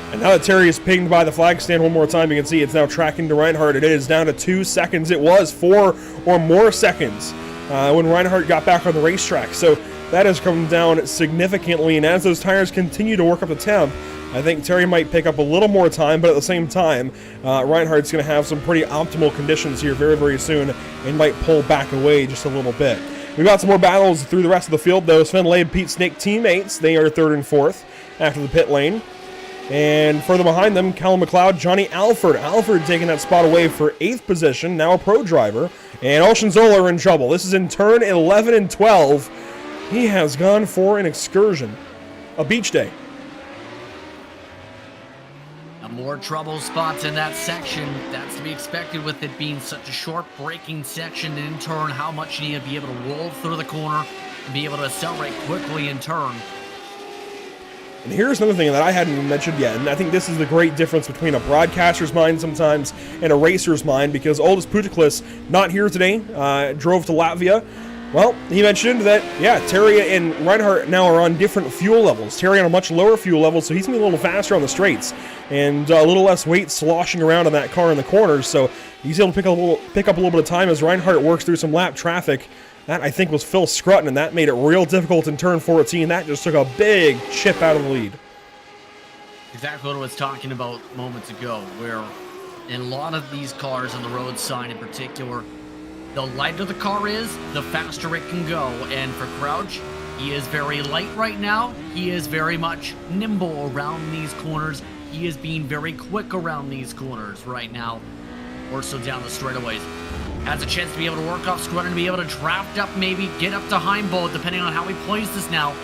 And now that Terry is pinged by the flag stand one more time, you can see it's now tracking to Reinhardt. It is down to 2 seconds. It was 4 or more seconds when Reinhardt got back on the racetrack. So that has come down significantly. And as those tires continue to work up the temp, I think Terry might pick up a little more time, but at the same time, Reinhardt's going to have some pretty optimal conditions here very, very soon and might pull back away just a little bit. We've got some more battles through the rest of the field, though. Sven Leib, Pete Snake teammates, they are 3rd and 4th. after the pit lane. And further behind them, Callum McLeod, Johnny Alford. Alford taking that spot away for 8th position, now a pro driver. And Ocean Zola are in trouble. This is in turn 11 and 12. He has gone for an excursion, a beach day. More trouble spots in that section. That's to be expected with it being such a short braking section, and in turn how much you need to be able to roll through the corner and be able to accelerate quickly in turn. And here's another thing that I hadn't even mentioned yet, and I think this is the great difference between a broadcaster's mind sometimes and a racer's mind, because Aldis Putiklis, not here today, drove to Latvia. Well, he mentioned that, yeah, Terry and Reinhardt now are on different fuel levels. Terry on a much lower fuel level, so he's going to be a little faster on the straights and a little less weight sloshing around on that car in the corners, so he's able to pick up a little bit of time as Reinhardt works through some lap traffic. That, I think, was Phil Scruton, and that made it real difficult in turn 14. That just took a big chip out of the lead. Exactly what I was talking about moments ago, where in a lot of these cars on the road sign in particular, the lighter the car is, the faster it can go. And for Crouch, he is very light right now. He is very much nimble around these corners. He is being very quick around these corners right now. Or so down the straightaways. Has a chance to be able to work off Scruton, to be able to draft up, maybe get up to Heimbold, depending on how he plays this now.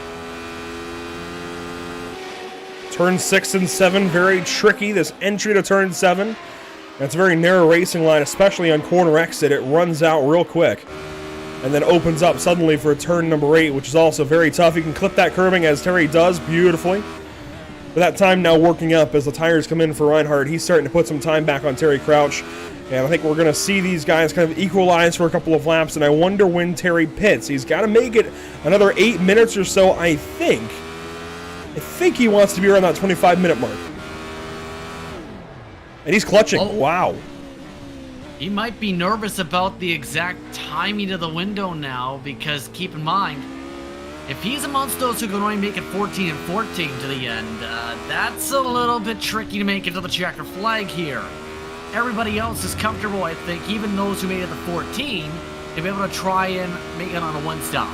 Turn 6 and 7, very tricky, this entry to turn 7. That's a very narrow racing line, especially on corner exit. It runs out real quick and then opens up suddenly for turn number 8, which is also very tough. You can clip that curbing as Terry does beautifully. But that time now working up as the tires come in for Reinhardt. He's starting to put some time back on Terry Crouch. And I think we're going to see these guys kind of equalize for a couple of laps. And I wonder when Terry pits. He's got to make it another 8 minutes or so, I think. I think he wants to be around that 25-minute mark. And he's clutching. Oh. Wow. He might be nervous about the exact timing of the window now, because keep in mind, if he's amongst those who can only make it 14 and 14 to the end, that's a little bit tricky to make it to the checker flag here. Everybody else is comfortable, I think, even those who made it to 14, to be able to try and make it on a one-stop.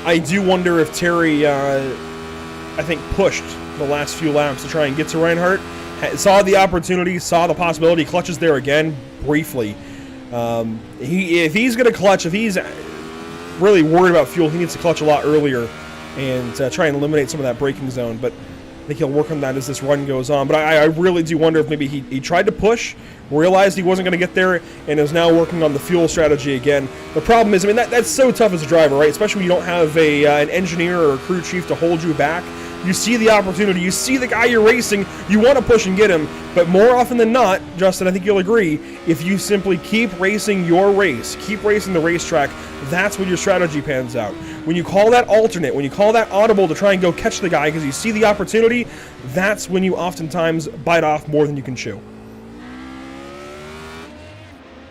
I do wonder if Terry, I think, pushed the last few laps to try and get to Reinhardt. Saw the opportunity, saw the possibility, clutches there again, briefly. If he's going to clutch, if he's really worried about fuel, he needs to clutch a lot earlier and try and eliminate some of that braking zone. But I think he'll work on that as this run goes on. But I really do wonder if maybe he tried to push, realized he wasn't going to get there, and is now working on the fuel strategy again. The problem is, I mean, that's so tough as a driver, right? Especially when you don't have an engineer or a crew chief to hold you back. You see the opportunity, you see the guy you're racing, you want to push and get him, but more often than not, Justin, I think you'll agree, if you simply keep racing your race, keep racing the racetrack, that's when your strategy pans out. When you call that alternate, when you call that audible to try and go catch the guy because you see the opportunity, that's when you oftentimes bite off more than you can chew.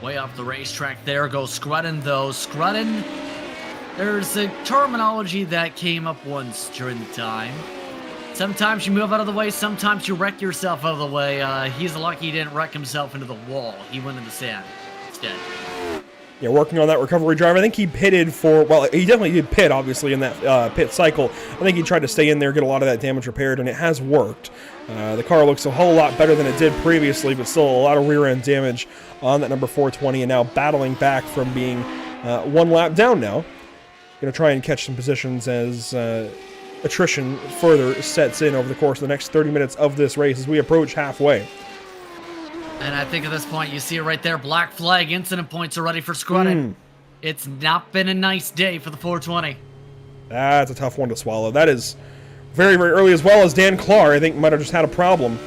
Way off the racetrack there goes Scruton, though. Scruton, there's a terminology that came up once during the time. Sometimes you move out of the way, sometimes you wreck yourself out of the way. He's lucky he didn't wreck himself into the wall. He went in the sand instead. Yeah, working on that recovery drive. I think he pitted for, well, he definitely did pit, obviously, in that pit cycle. I think he tried to stay in there, get a lot of that damage repaired, and it has worked. The car looks a whole lot better than it did previously, but still a lot of rear-end damage on that number 420, and now battling back from being one lap down now. Going to try and catch some positions as attrition further sets in over the course of the next 30 minutes of this race as we approach halfway. And I think at this point, you see it right there, black flag, incident points are ready for Scruton. It's not been a nice day for the 420. That's a tough one to swallow. That is very, very early, as well as Dan Clark, I think, might have just had a problem.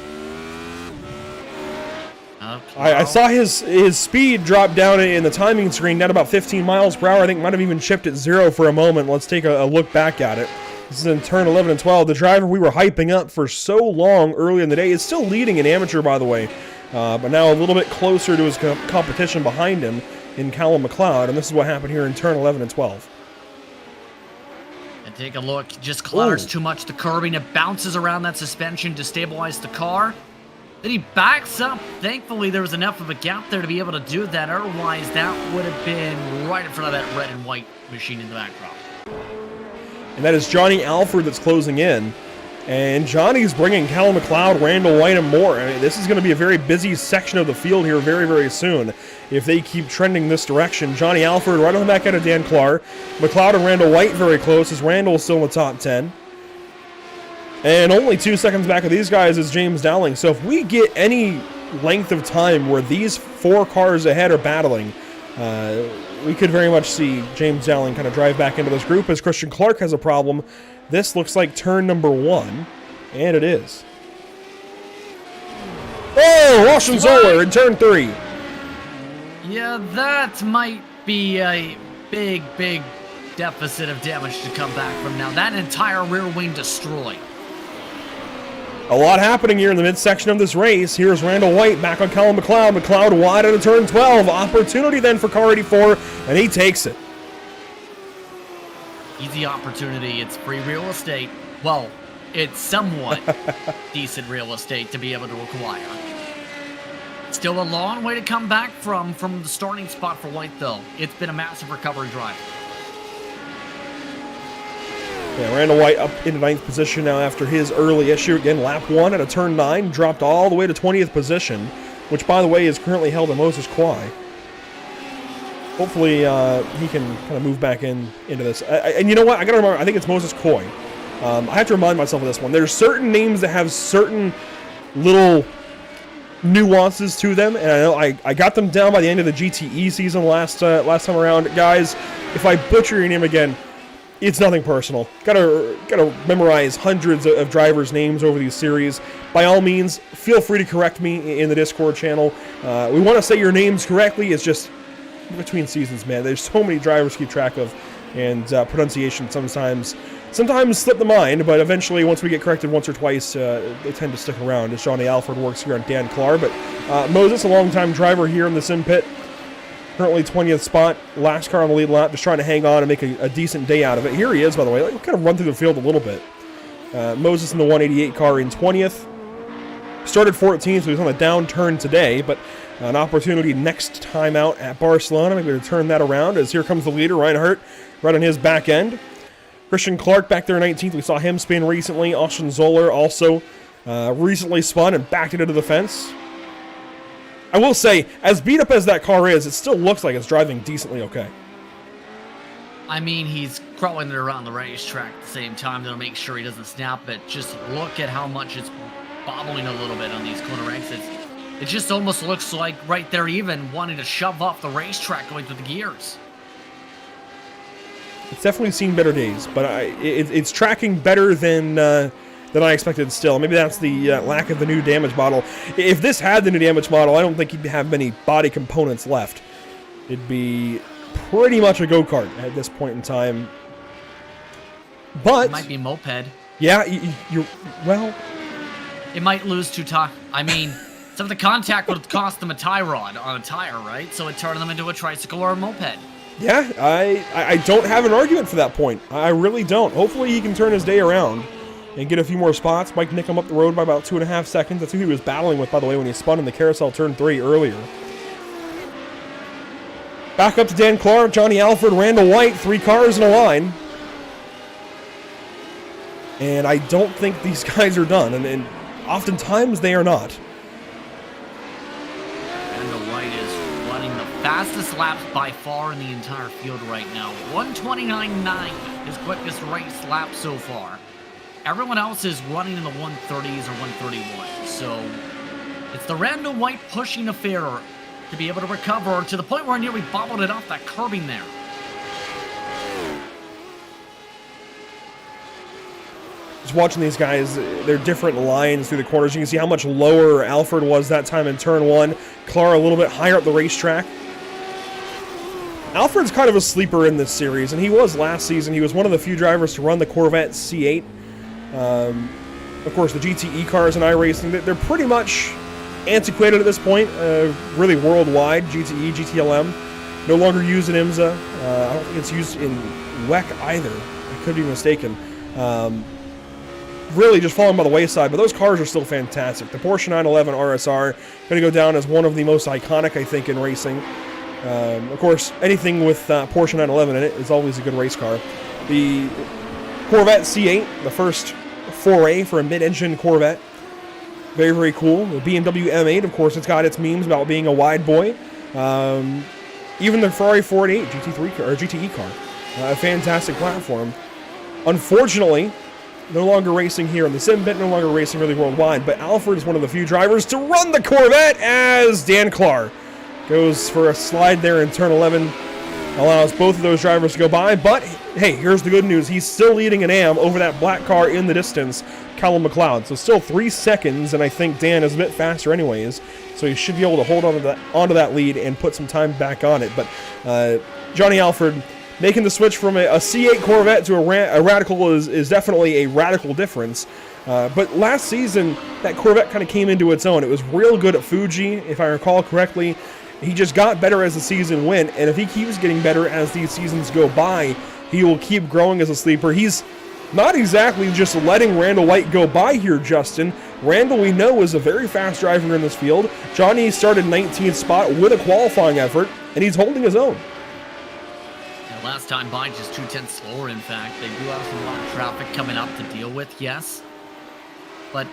I saw his speed drop down in the timing screen, down about 15 miles per hour. I think might have even chipped at 0 for a moment. Let's take a look back at it. This is in turn 11 and 12. The driver we were hyping up for so long early in the day is still leading in amateur, by the way. But now a little bit closer to his competition behind him in Callum McLeod. And this is what happened here in turn 11 and 12. And take a look. Just clatters too much the curbing. It bounces around that suspension to stabilize the car. Then he backs up. Thankfully, there was enough of a gap there to be able to do that. Otherwise, that would have been right in front of that red and white machine in the backdrop. And that is Johnny Alford that's closing in. And Johnny's bringing Cal McLeod, Randall White, and more. I mean, this is going to be a very busy section of the field here very, very soon if they keep trending this direction. Johnny Alford right on the back end of Dan Clark. McLeod and Randall White very close as Randall is still in the top 10. And only 2 seconds back of these guys is James Dowling. So if we get any length of time where these 4 cars ahead are battling, we could very much see James Dowling kind of drive back into this group as Christian Clark has a problem. This looks like turn number 1, and it is. Oh, Roshan Zoller in turn 3. Yeah, that might be a big, big deficit of damage to come back from now. That entire rear wing destroyed. A lot happening here in the midsection of this race. Here's Randall White back on Colin McLeod. McLeod wide out of turn 12. Opportunity then for car 84, and he takes it. Easy opportunity. It's free real estate. Well, it's somewhat decent real estate to be able to acquire. Still a long way to come back from the starting spot for White, though. It's been a massive recovery drive. Yeah, Randall White up into 9th position now after his early issue. Again, lap 1 at a turn 9, dropped all the way to 20th position, which, by the way, is currently held at Moses Quai. Hopefully, he can kind of move back into this. And you know what? I got to remember, I think it's Moses Coy. I have to remind myself of this one. There's certain names that have certain little nuances to them, and I know I got them down by the end of the GTE season last time around. Guys, if I butcher your name again, it's nothing personal. Gotta memorize hundreds of drivers' names over these series. By all means, feel free to correct me in the Discord channel. We want to say your names correctly. It's just between seasons, man. There's so many drivers to keep track of, and pronunciation sometimes slip the mind, but eventually once we get corrected once or twice, they tend to stick around as Johnny Alford works here on Dan Clark. But Moses, a longtime driver here in the Simpit, currently 20th spot, last car on the lead lap, just trying to hang on and make a decent day out of it. Here he is, by the way. We'll kind of run through the field a little bit. Moses in the 188 car in 20th. Started 14th, so he's on the downturn today, but an opportunity next time out at Barcelona. Maybe to turn that around as here comes the leader, Reinhardt, right on his back end. Christian Clark back there 19th. We saw him spin recently. Austin Zoller also recently spun and backed it into the fence. I will say, as beat up as that car is, it still looks like it's driving decently okay. I mean, he's crawling it around the racetrack at the same time to make sure he doesn't snap it. Just look at how much it's bobbling a little bit on these corner exits. It just almost looks like right there even wanting to shove off the racetrack going through the gears. It's definitely seen better days, but it's tracking better than I expected still. Maybe that's the lack of the new damage model. If this had the new damage model, I don't think he'd have many body components left. It'd be pretty much a go-kart at this point in time. But it might be moped. Yeah, you're well. It might lose two tires. I mean, some of the contact would cost them a tie rod on a tire, right? So it turned them into a tricycle or a moped. Yeah, I don't have an argument for that point. I really don't. Hopefully he can turn his day around and get a few more spots. Mike nick him up the road by about 2.5 seconds. That's who he was battling with, by the way, when he spun in the carousel turn 3 earlier. Back up to Dan Clark, Johnny Alford, Randall White, 3 cars in a line. And I don't think these guys are done, and oftentimes they are not. Randall White is running the fastest laps by far in the entire field right now. 129.9, his quickest race lap so far. Everyone else is running in the 130s or 131. So it's the Randall White pushing affair to be able to recover to the point where I nearly bobbled it off that curbing there. Just watching these guys, they're different lines through the corners. You can see how much lower Alford was that time in turn 1. Clara a little bit higher up the racetrack. Alfred's kind of a sleeper in this series, and he was last season. He was one of the few drivers to run the Corvette C8. Of course, the GTE cars in iRacing, they're pretty much antiquated at this point, really worldwide. GTE, GTLM, no longer used in IMSA. I don't think it's used in WEC either. I could be mistaken. Really just falling by the wayside, but those cars are still fantastic. The Porsche 911 RSR going to go down as one of the most iconic, I think, in racing. Of course, anything with Porsche 911 in it is always a good race car. The Corvette C8, the first foray for a mid-engine Corvette. Very, very cool. The BMW M8, of course, it's got its memes about being a wide boy. Even the Ferrari 488 GT3 car, or GTE car, a fantastic platform. Unfortunately, no longer racing here in the Simpit, no longer racing really worldwide, but Alfred is one of the few drivers to run the Corvette as Dan Clark goes for a slide there in turn 11. Allows both of those drivers to go by, but hey, here's the good news. He's still leading an AM over that black car in the distance, Callum McLeod. So still 3 seconds, and I think Dan is a bit faster anyways, so he should be able to hold onto that lead and put some time back on it. But Johnny Alfred making the switch from a C8 Corvette to a Radical is definitely a radical difference. But last season, that Corvette kind of came into its own. It was real good at Fuji, if I recall correctly. He just got better as the season went, and if he keeps getting better as these seasons go by, he will keep growing as a sleeper. He's not exactly just letting Randall White go by here, Justin. Randall, we know, is a very fast driver in this field. Johnny started 19th spot with a qualifying effort, and he's holding his own. Last time by, just 2/10 slower, in fact. They do have a lot of traffic coming up to deal with, yes. But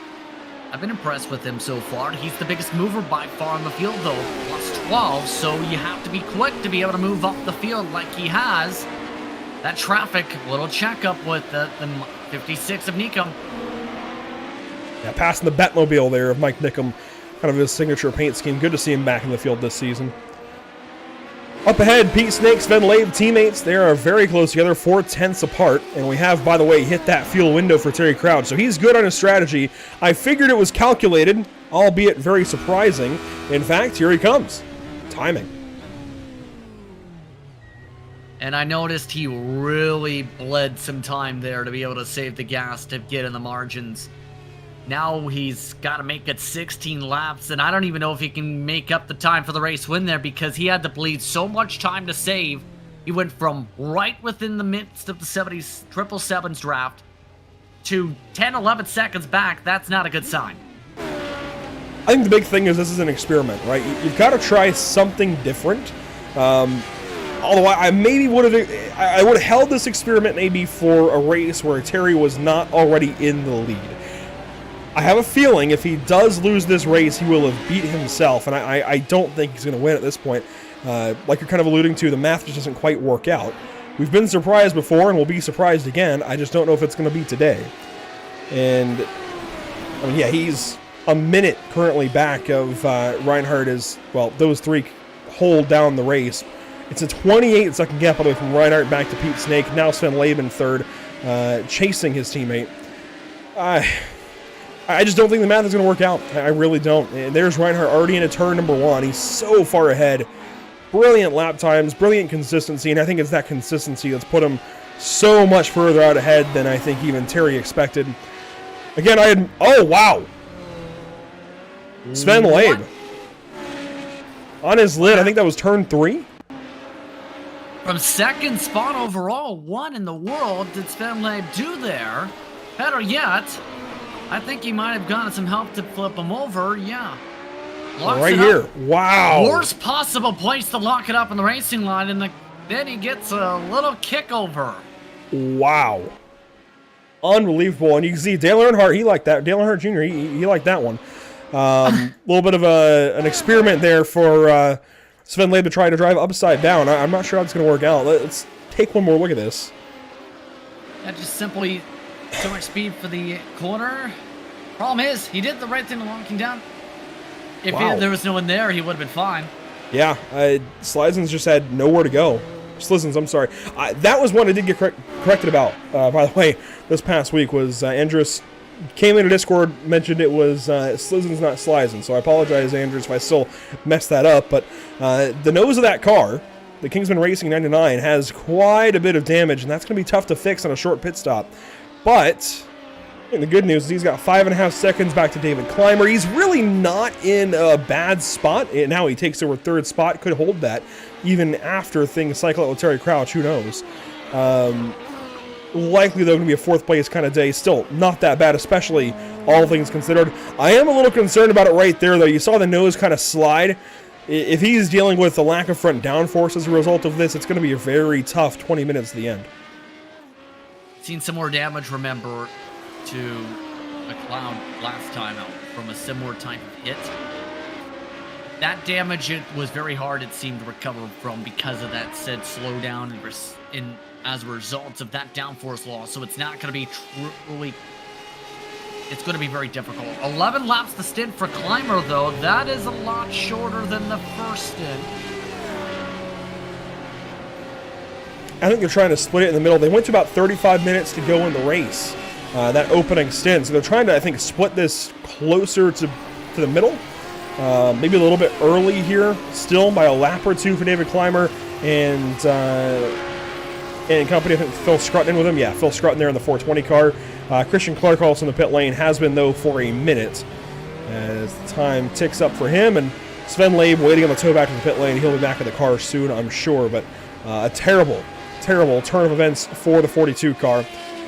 I've been impressed with him so far. He's the biggest mover by far in the field, though, plus 12, so you have to be quick to be able to move up the field like he has. That traffic, little checkup with the 56 of Nicum. Yeah, passing the Batmobile there of Mike Nickum, kind of his signature paint scheme. Good to see him back in the field this season. Up ahead, Pete Snake, Sven Labe, teammates, they are very close together, 4/10 apart. And we have, by the way, hit that fuel window for Terry Crouch. So he's good on his strategy. I figured it was calculated, albeit very surprising. In fact, here he comes. Timing. And I noticed he really bled some time there to be able to save the gas to get in the margins. Now he's got to make it 16 laps, and I don't even know if he can make up the time for the race win there because he had to bleed so much time to save. He went from right within the midst of the 777's draft to 10, 11 seconds back. That's not a good sign. I think the big thing is this is an experiment, right? You've got to try something different. Although I maybe would have held this experiment maybe for a race where Terry was not already in the lead. I have a feeling if he does lose this race, he will have beat himself, and I don't think he's going to win at this point. Like you're kind of alluding to, the math just doesn't quite work out. We've been surprised before, and we'll be surprised again. I just don't know if it's going to be today. And, I mean, yeah, he's a minute currently back of Reinhardt as, well, those three hold down the race. It's a 28-second gap all the way from Reinhardt back to Pete Snake. Now Sven Laban third, chasing his teammate. I just don't think the math is going to work out. I really don't. And there's Reinhardt already into turn number 1. He's so far ahead. Brilliant lap times, brilliant consistency, and I think it's that consistency that's put him so much further out ahead than I think even Terry expected. Again, oh, wow. Sven Labe. On his lid, I think that was turn 3. From second spot overall, 1 in the world, did Sven Labe do there? Better yet, I think he might have gotten some help to flip him over. Yeah. Locks right here. Wow. Worst possible place to lock it up in the racing line, and then he gets a little kick over. Wow. Unbelievable. And you can see Dale Earnhardt, he liked that. Dale Earnhardt Jr., he liked that one. A little bit of an experiment there for Sven Labe to try to drive upside down. I'm not sure how it's going to work out. Let's take one more look at this. That just simply too much speed for the corner. Problem is, he did the right thing locking down. If there was no one there, he would have been fine. Yeah, Slizens just had nowhere to go. Slizens, I'm sorry. That was one I did get corrected about, by the way, this past week, was Andrus came into Discord, mentioned it was Slizens, not Slizens. So I apologize, Andrus, if I still messed that up. But the nose of that car, the Kingsman Racing 99, has quite a bit of damage, and that's going to be tough to fix on a short pit stop. But the good news is he's got 5.5 seconds back to David Clymer. He's really not in a bad spot. Now he takes over third spot, could hold that even after things cycle out with Terry Crouch. Who knows? Likely, though, going to be a fourth place kind of day. Still not that bad, especially all things considered. I am a little concerned about it right there, though. You saw the nose kind of slide. If he's dealing with the lack of front downforce as a result of this, it's going to be a very tough 20 minutes to the end. Seen some more damage, remember. to McLeod last time out from a similar type of hit. That damage, it was very hard, it seemed, to recover from because of that said slowdown and as a result of that downforce loss. So it's not going to be truly... It's going to be very difficult. 11 laps the stint for Clymer, though. That is a lot shorter than the first stint. I think they're trying to split it in the middle. They went to about 35 minutes to go in the race, that opening stint. So they're trying to, I think, split this closer to the middle. Maybe a little bit early here, still by a lap or two for David Clymer and company. I think Phil Scruton in with him. Yeah, Phil Scruton there in the 420 car. Christian Clark also in the pit lane, has been, though, for a minute as the time ticks up for him. And Sven Labe waiting on the tow back to the pit lane. He'll be back in the car soon, I'm sure. But a terrible turn of events for the 42 car.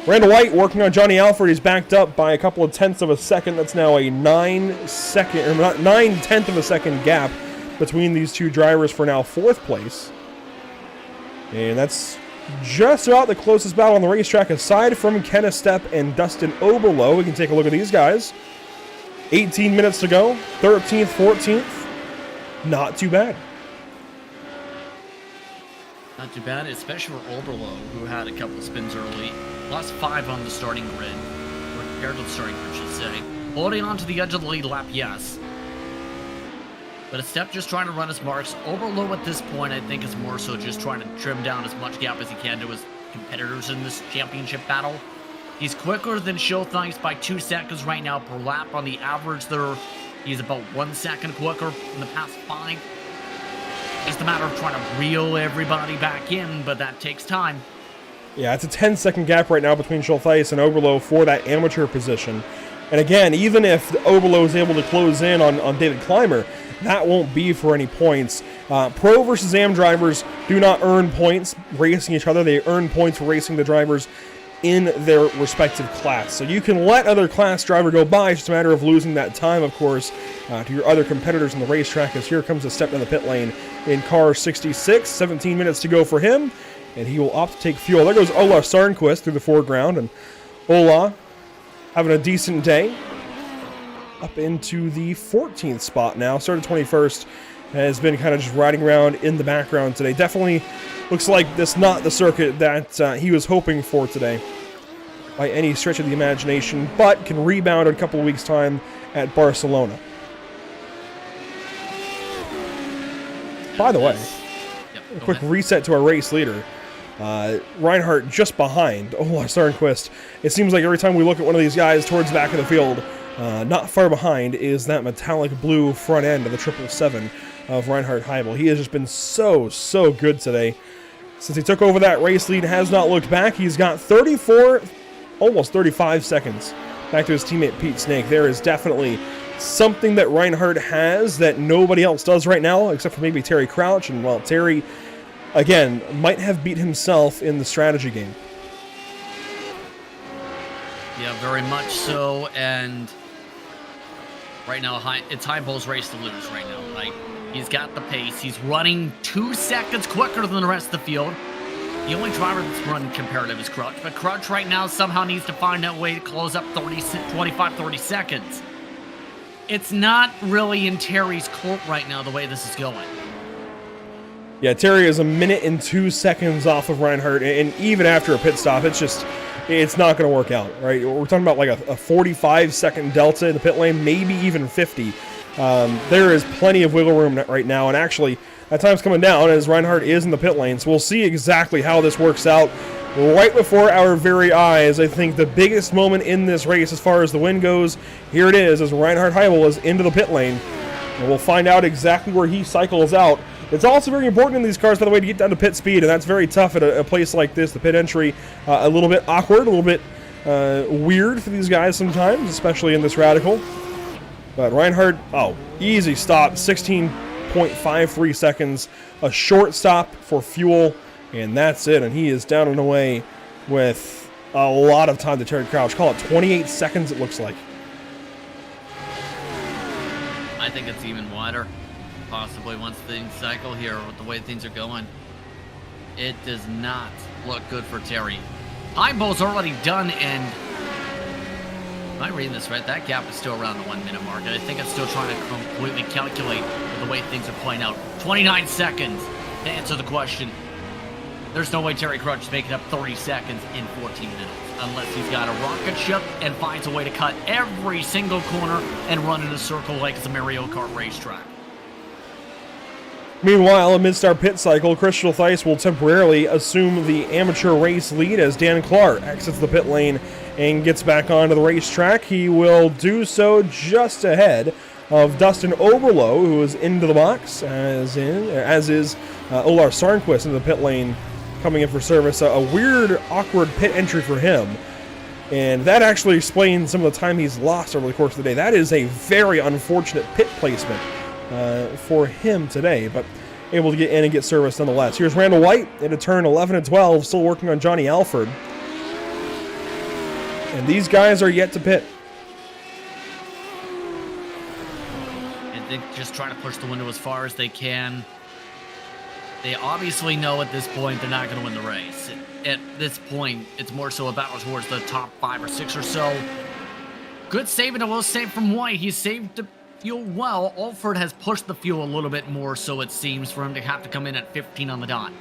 Randall White working on Johnny Alford. He's backed up by a couple of tenths of a second. That's now a 9/10 of a second gap between these two drivers for now fourth place. And that's just about the closest battle on the racetrack aside from Kenneth Stepp and Dustin Oberlo. We can take a look at these guys. 18 minutes to go. 13th, 14th. Not too bad. Not too bad, especially for Oberlo, who had a couple of spins early. +5 on the starting grid, or compared to the starting grid, I should say. Holding on to the edge of the lead lap, yes. But a Stepp just trying to run his marks. Oberlo at this point, I think, is more so just trying to trim down as much gap as he can to his competitors in this championship battle. He's quicker than Showthanks by 2 seconds right now per lap. On the average, he's about 1 second quicker in the past 5. Just a matter of trying to reel everybody back in, but that takes time. Yeah, it's a 10-second gap right now between Schultheis and Oberlo for that amateur position. And again, even if Oberlo is able to close in on David Clymer, that won't be for any points. Pro versus Am drivers do not earn points racing each other. They earn points for racing the drivers in their respective class. So you can let other class driver go by. It's just a matter of losing that time, of course, to your other competitors in the racetrack, as here comes a step in the pit lane in car 66. 17 minutes to go for him, and he will opt to take fuel. There goes Ola Sarnquist through the foreground, and Ola having a decent day. Up into the 14th spot now. Started 21st. Has been kind of just riding around in the background today. Definitely looks like this not the circuit that he was hoping for today by any stretch of the imagination, but can rebound in a couple of weeks' time at Barcelona. By the way, a quick reset to our race leader. Reinhardt just behind Ola Sarnquist. It seems like every time we look at one of these guys towards the back of the field, not far behind is that metallic blue front end of the 777 of Reinhard Heibel. He has just been so good today. Since he took over that race lead, has not looked back. He's got 34, almost 35 seconds back to his teammate Pete Snake. There is definitely something that Reinhard has that nobody else does right now, except for maybe Terry Crouch. And, well, Terry, again, might have beat himself in the strategy game. Yeah, very much so. And right now, it's Heibel's race to lose right now. Like, he's got the pace. He's running 2 seconds quicker than the rest of the field. The only driver that's running comparative is Crutch. But Crutch right now somehow needs to find that way to close up 25-30 seconds. It's not really in Terry's court right now the way this is going. Yeah, Terry is a minute and 2 seconds off of Reinhardt. And even after a pit stop, it's not going to work out, right? We're talking about like a 45-second delta in the pit lane, maybe even 50. There is plenty of wiggle room right now, and actually, that time's coming down as Reinhardt is in the pit lane, so we'll see exactly how this works out right before our very eyes. I think the biggest moment in this race as far as the win goes, here it is, as Reinhard Heibel is into the pit lane, and we'll find out exactly where he cycles out. It's also very important in these cars, by the way, to get down to pit speed, and that's very tough at a place like this. The pit entry, a little bit awkward, a little bit weird for these guys sometimes, especially in this radical. But Reinhardt, easy stop, 16.53 seconds, a short stop for fuel, and that's it. And he is down and away with a lot of time to Terry Crouch. Call it 28 seconds, it looks like. I think it's even wider. Possibly once things cycle here with the way things are going. It does not look good for Terry. Heibel's already done, and Am I reading this right? That gap is still around the 1 minute mark. And I think it's still trying to completely calculate with the way things are playing out. 29 seconds to answer the question. There's no way Terry Crutch is making up 30 seconds in 14 minutes. Unless he's got a rocket ship and finds a way to cut every single corner and run in a circle like it's a Mario Kart racetrack. Meanwhile, amidst our pit cycle, Crystal Thice will temporarily assume the amateur race lead as Dan Clark exits the pit lane and gets back onto the racetrack. He will do so just ahead of Dustin Oberlo, who is into the box, as is Olar Sarnquist into the pit lane, coming in for service. A weird, awkward pit entry for him. And that actually explains some of the time he's lost over the course of the day. That is a very unfortunate pit placement for him today, but able to get in and get service nonetheless. Here's Randall White into turn 11 and 12, still working on Johnny Alford. And these guys are yet to pit. And they're just trying to push the window as far as they can. They obviously know at this point they're not going to win the race. At this point, it's more so a battle towards the top 5 or 6 or so. Good saving, a little save from White. He saved the fuel well. Alford has pushed the fuel a little bit more, so it seems, for him to have to come in at 15 on the dot.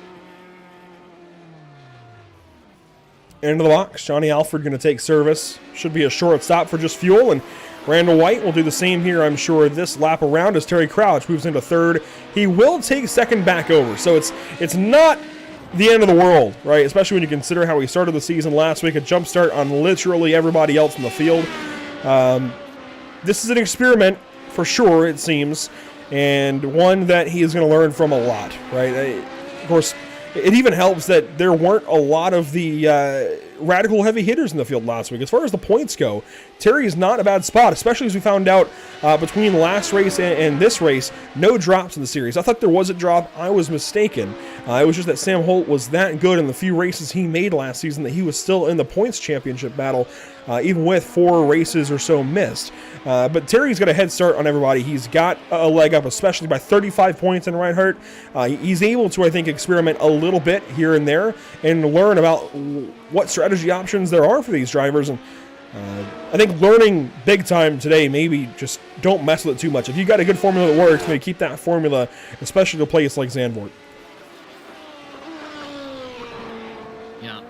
Into the box, Johnny Alford going to take service. Should be a short stop for just fuel, and Randall White will do the same here, I'm sure, this lap around as Terry Crouch moves into third. He will take second back over, so it's not the end of the world, right? Especially when you consider how we started the season last week, a jump start on literally everybody else in the field. This is an experiment, for sure, it seems, and one that he is going to learn from a lot, right? Of course, it even helps that there weren't a lot of the radical heavy hitters in the field last week. As far as the points go, Terry is not a bad spot, especially as we found out between last race and this race, no drops in the series. I thought there was a drop. I was mistaken. It was just that Sam Holt was that good in the few races he made last season that he was still in the points championship battle, even with 4 races or so missed. But Terry's got a head start on everybody. He's got a leg up, especially by 35 points in Reinhardt. He's able to, I think, experiment a little bit here and there and learn about what strategy options there are for these drivers. And I think learning big time today, maybe just don't mess with it too much. If you got a good formula that works, maybe keep that formula, especially to a place like Zandvoort. Yeah.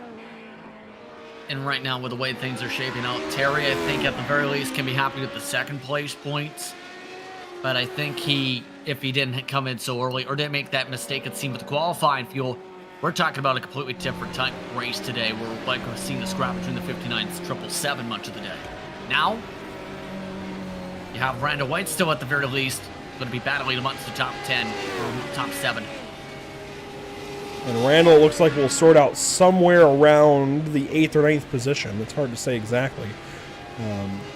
And right now, with the way things are shaping out, Terry, I think, at the very least, can be happy with the second place points. But I think if he didn't come in so early or didn't make that mistake, it seemed with the qualifying fuel, we're talking about a completely different type of race today. We're like seeing the scrap between the 59s and 777 much of the day. Now, you have Randall White still at the very least going to be battling amongst the top 10 or top 7. And Randall, it looks like we'll sort out somewhere around the 8th or 9th position. It's hard to say exactly,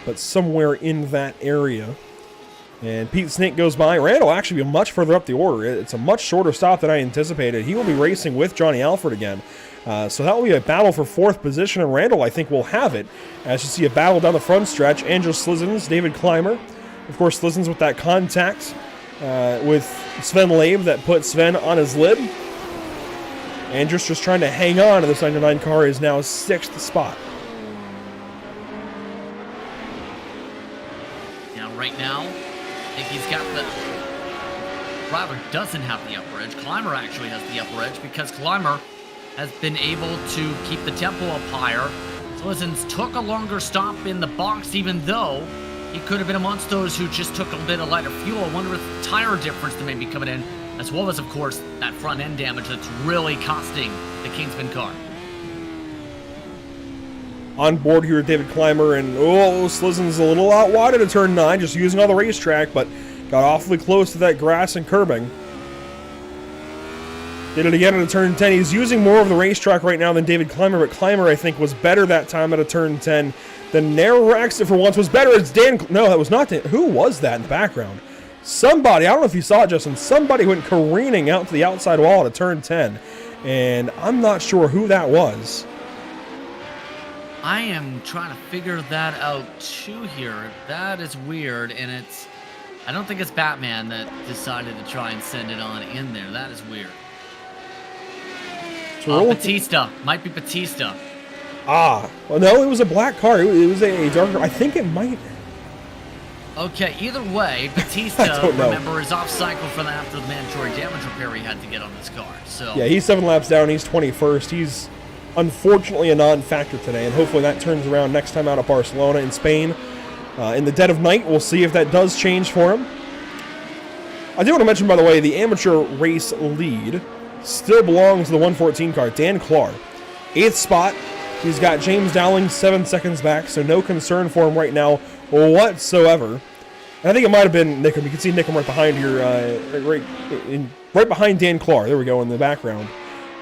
but somewhere in that area. And Pete Snake goes by. Randall actually be much further up the order. It's a much shorter stop than I anticipated. He will be racing with Johnny Alford again. So that will be a battle for 4th position, and Randall, I think, will have it. As you see a battle down the front stretch. Andrew Slizens, David Clymer. Of course, Slizens with that contact with Sven Labe that put Sven on his lid. Andrews just trying to hang on to this 99 car is now 6th spot. Now, right now, I think he's got Rather doesn't have the upper edge. Clymer actually has the upper edge because Clymer has been able to keep the tempo up higher. Slizens took a longer stop in the box, even though he could have been amongst those who just took a bit of lighter fuel. I wonder if the tire difference that may be coming in, as well as, of course, that front end damage that's really costing the Kingsman car. On board here with David Clymer, and Slizen's a little out wide at turn 9, just using all the racetrack, but got awfully close to that grass and curbing. Did it again at turn 10. He's using more of the racetrack right now than David Clymer, but Clymer, I think, was better that time at a turn 10. The narrow exit for once was better. It's Dan. No, that was not Dan. Who was that in the background? Somebody, I don't know if you saw it, Justin, somebody went careening out to the outside wall at a turn 10, and I'm not sure who that was. I am trying to figure that out too here. That is weird, and I don't think it's Batman that decided to try and send it on in there. That is weird. Batista. Might be Batista. Well, no, it was a black car. It was a darker. I think it might. Okay, either way, I Batista, don't know. remember, is off cycle for that after the mandatory damage repair he had to get on this car. So Yeah, he's 7 laps down. He's 21st. He's unfortunately a non-factor today, and hopefully that turns around next time out at Barcelona in Spain. In the dead of night, we'll see if that does change for him. I do want to mention, by the way, the amateur race lead still belongs to the 114 car, Dan Clark. 8th spot. He's got James Dowling 7 seconds back, so no concern for him right now whatsoever. And I think it might have been Nickham. You can see Nickham right behind here, right behind Dan Clark. There we go in the background.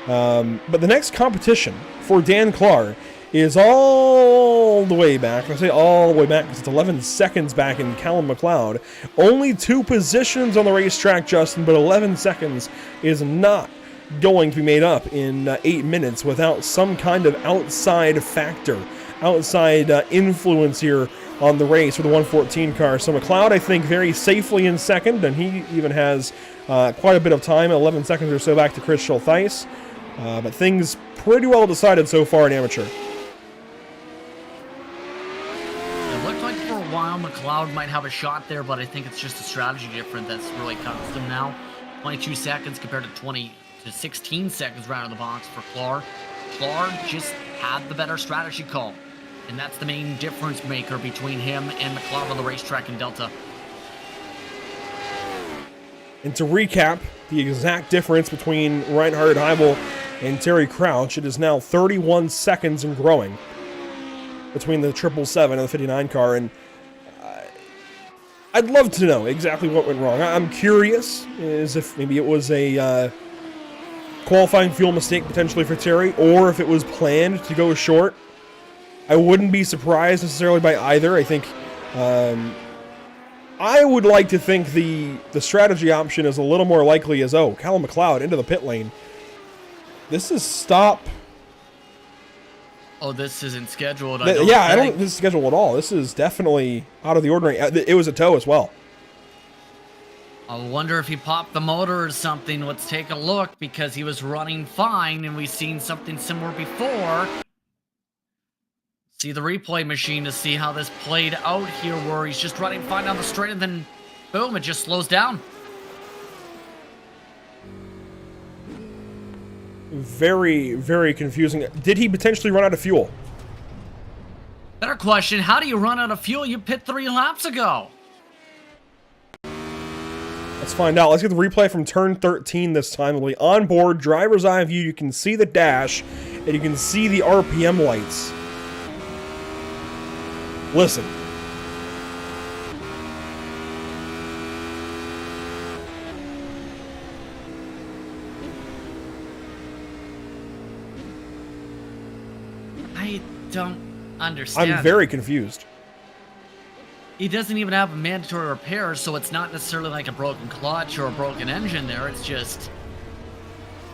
But the next competition for Dan Clark is all the way back. I say all the way back because it's 11 seconds back in Callum McLeod. Only 2 positions on the racetrack, Justin, but 11 seconds is not going to be made up in 8 minutes without some kind of outside factor, outside influence here on the race for the 114 car. So McLeod, I think, very safely in second, and he even has quite a bit of time, 11 seconds or so back to Chris Schultheis. But things pretty well decided so far in amateur. it looked like for a while McLeod might have a shot there, but I think it's just a strategy difference that's really cost him now. 22 seconds compared to 16 seconds right out of the box for Clark. Clark just had the better strategy call. And that's the main difference maker between him and McLeod on the racetrack in Delta. And to recap, the exact difference between Reinhard Heibel and Terry Crouch, it is now 31 seconds and growing between the 777 and the 59 car. And I'd love to know exactly what went wrong. I'm curious as if maybe it was a qualifying fuel mistake potentially for Terry, or if it was planned to go short. I wouldn't be surprised necessarily by either. I think I would like to think the strategy option is a little more likely as, Callum McLeod into the pit lane. This is stop. Oh, this isn't scheduled. I don't think this is scheduled at all. This is definitely out of the ordinary. It was a tow as well. I wonder if he popped the motor or something. Let's take a look, because he was running fine and we've seen something similar before. See the replay machine to see how this played out here, where he's just running fine down the straight and then boom, it just slows down. Very, very confusing. Did he potentially run out of fuel? Better question, how do you run out of fuel? You pit 3 laps ago. Let's find out. Let's get the replay from turn 13 this time. It'll be on board, driver's eye view. You can see the dash, and you can see the RPM lights. Listen. I don't understand. I'm very confused. He doesn't even have a mandatory repair, so it's not necessarily like a broken clutch or a broken engine there. It's just...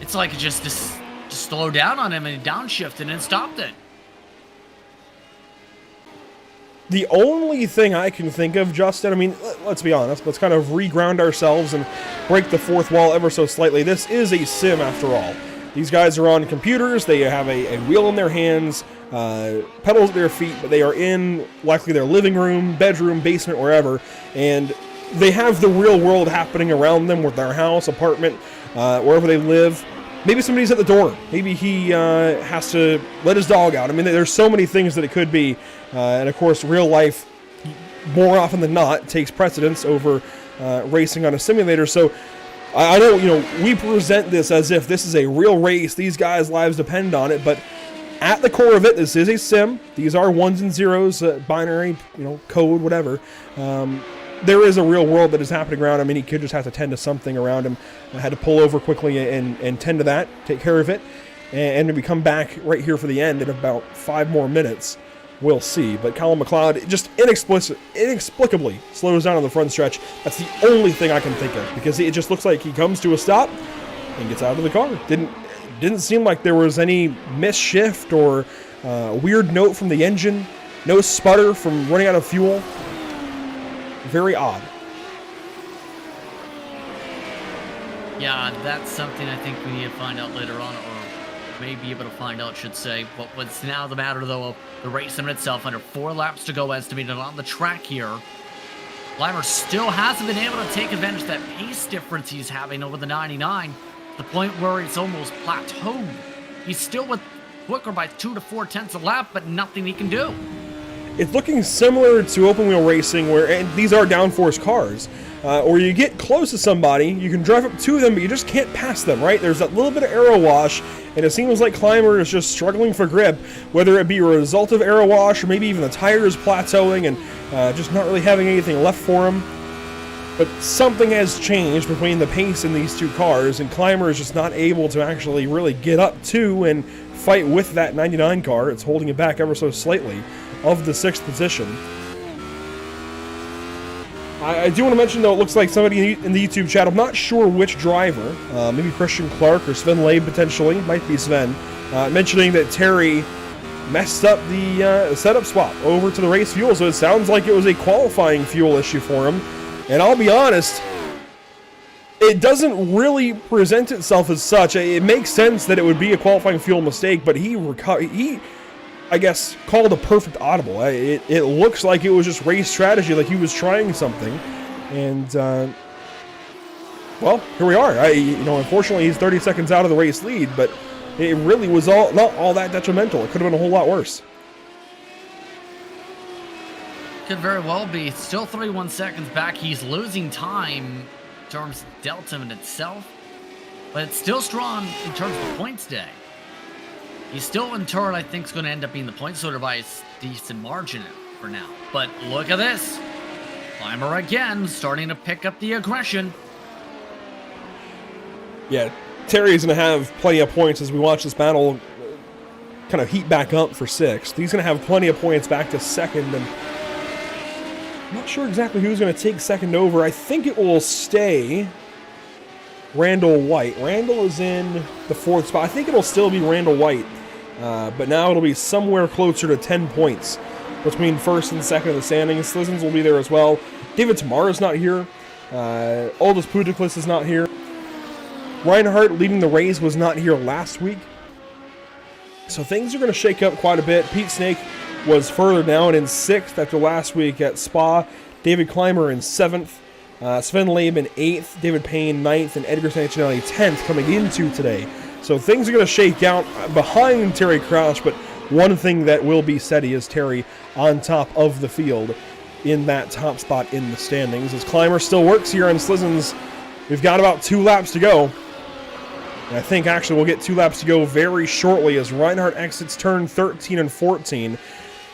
It's like it just slowed down on him and downshifted and stopped it. The only thing I can think of, Justin, I mean, let's be honest. Let's kind of re-ground ourselves and break the fourth wall ever so slightly. This is a sim, after all. These guys are on computers. They have a wheel in their hands, pedals at their feet, but they are in likely their living room, bedroom, basement, wherever, and they have the real world happening around them with their house, apartment, wherever they live. Maybe somebody's at the door. Maybe he has to let his dog out. I mean, there's so many things that it could be. And of course, real life, more often than not, takes precedence over racing on a simulator. So I know, we present this as if this is a real race. These guys' lives depend on it. But at the core of it, this is a sim. These are ones and zeros, binary, code, whatever. There is a real world that is happening around him, and he could just have to tend to something around him. I had to pull over quickly and tend to that, take care of it, and maybe come back right here for the end in about 5 more minutes. We'll see. But Callum McLeod just inexplicably slows down on the front stretch. That's the only thing I can think of, because it just looks like he comes to a stop and gets out of the car. Didn't seem like there was any misshift or weird note from the engine. No sputter from running out of fuel. Very odd. Yeah, that's something I think we need to find out later on, or may be able to find out, should say. What's now the matter, though, of the race in itself, under 4 laps to go estimated on the track here. Clymer still hasn't been able to take advantage of that pace difference he's having over the 99, to the point where it's almost plateaued. He's still quicker by 2 to 4 tenths a lap, but nothing he can do. It's looking similar to open wheel racing, where and these are downforce cars, or you get close to somebody, you can drive up to them, but you just can't pass them, right? There's that little bit of aero wash, and it seems like Clymer is just struggling for grip, whether it be a result of aero wash or maybe even the tires plateauing and just not really having anything left for him. But something has changed between the pace in these 2 cars, and Clymer is just not able to actually really get up to and fight with that 99 car. It's holding it back ever so slightly of the 6th position. I do want to mention, though, it looks like somebody in the YouTube chat, I'm not sure which driver, maybe Christian Clark or Sven Labe potentially, might be Sven, mentioning that Terry messed up the setup swap over to the race fuel, so it sounds like it was a qualifying fuel issue for him. And I'll be honest, it doesn't really present itself as such. It makes sense that it would be a qualifying fuel mistake, but he I guess, called a perfect audible. It looks like it was just race strategy, like he was trying something. And, well, here we are. Unfortunately, he's 30 seconds out of the race lead, but it really was not all that detrimental. It could have been a whole lot worse. Could very well be. Still 31 seconds back. He's losing time in terms of delta in itself, but it's still strong in terms of points day. He's still in turn, I think, is going to end up being the point leader by a decent margin for now. But look at this. Clymer again, starting to pick up the aggression. Yeah, Terry's going to have plenty of points as we watch this battle kind of heat back up for 6th. He's going to have plenty of points back to 2nd, and I'm not sure exactly who's going to take 2nd over. I think it will stay Randall White. Randall is in the 4th spot. I think it'll still be Randall White. But now it'll be somewhere closer to 10 points between 1st and 2nd of the standings. Slizens will be there as well. David Tamara's not here. Aldous Pudiklis is not here. Reinhardt leading the race was not here last week. So things are going to shake up quite a bit. Pete Snake was further down in 6th after last week at Spa. David Clymer in 7th. Sven Labe in 8th. David Payne 9th. And Edgar Santinelli 10th coming into today. So things are going to shake out behind Terry Crouch, but one thing that will be steady is Terry on top of the field in that top spot in the standings. As Clymer still works here on Slizens, we've got about 2 laps to go. And I think actually we'll get 2 laps to go very shortly as Reinhardt exits turn 13 and 14.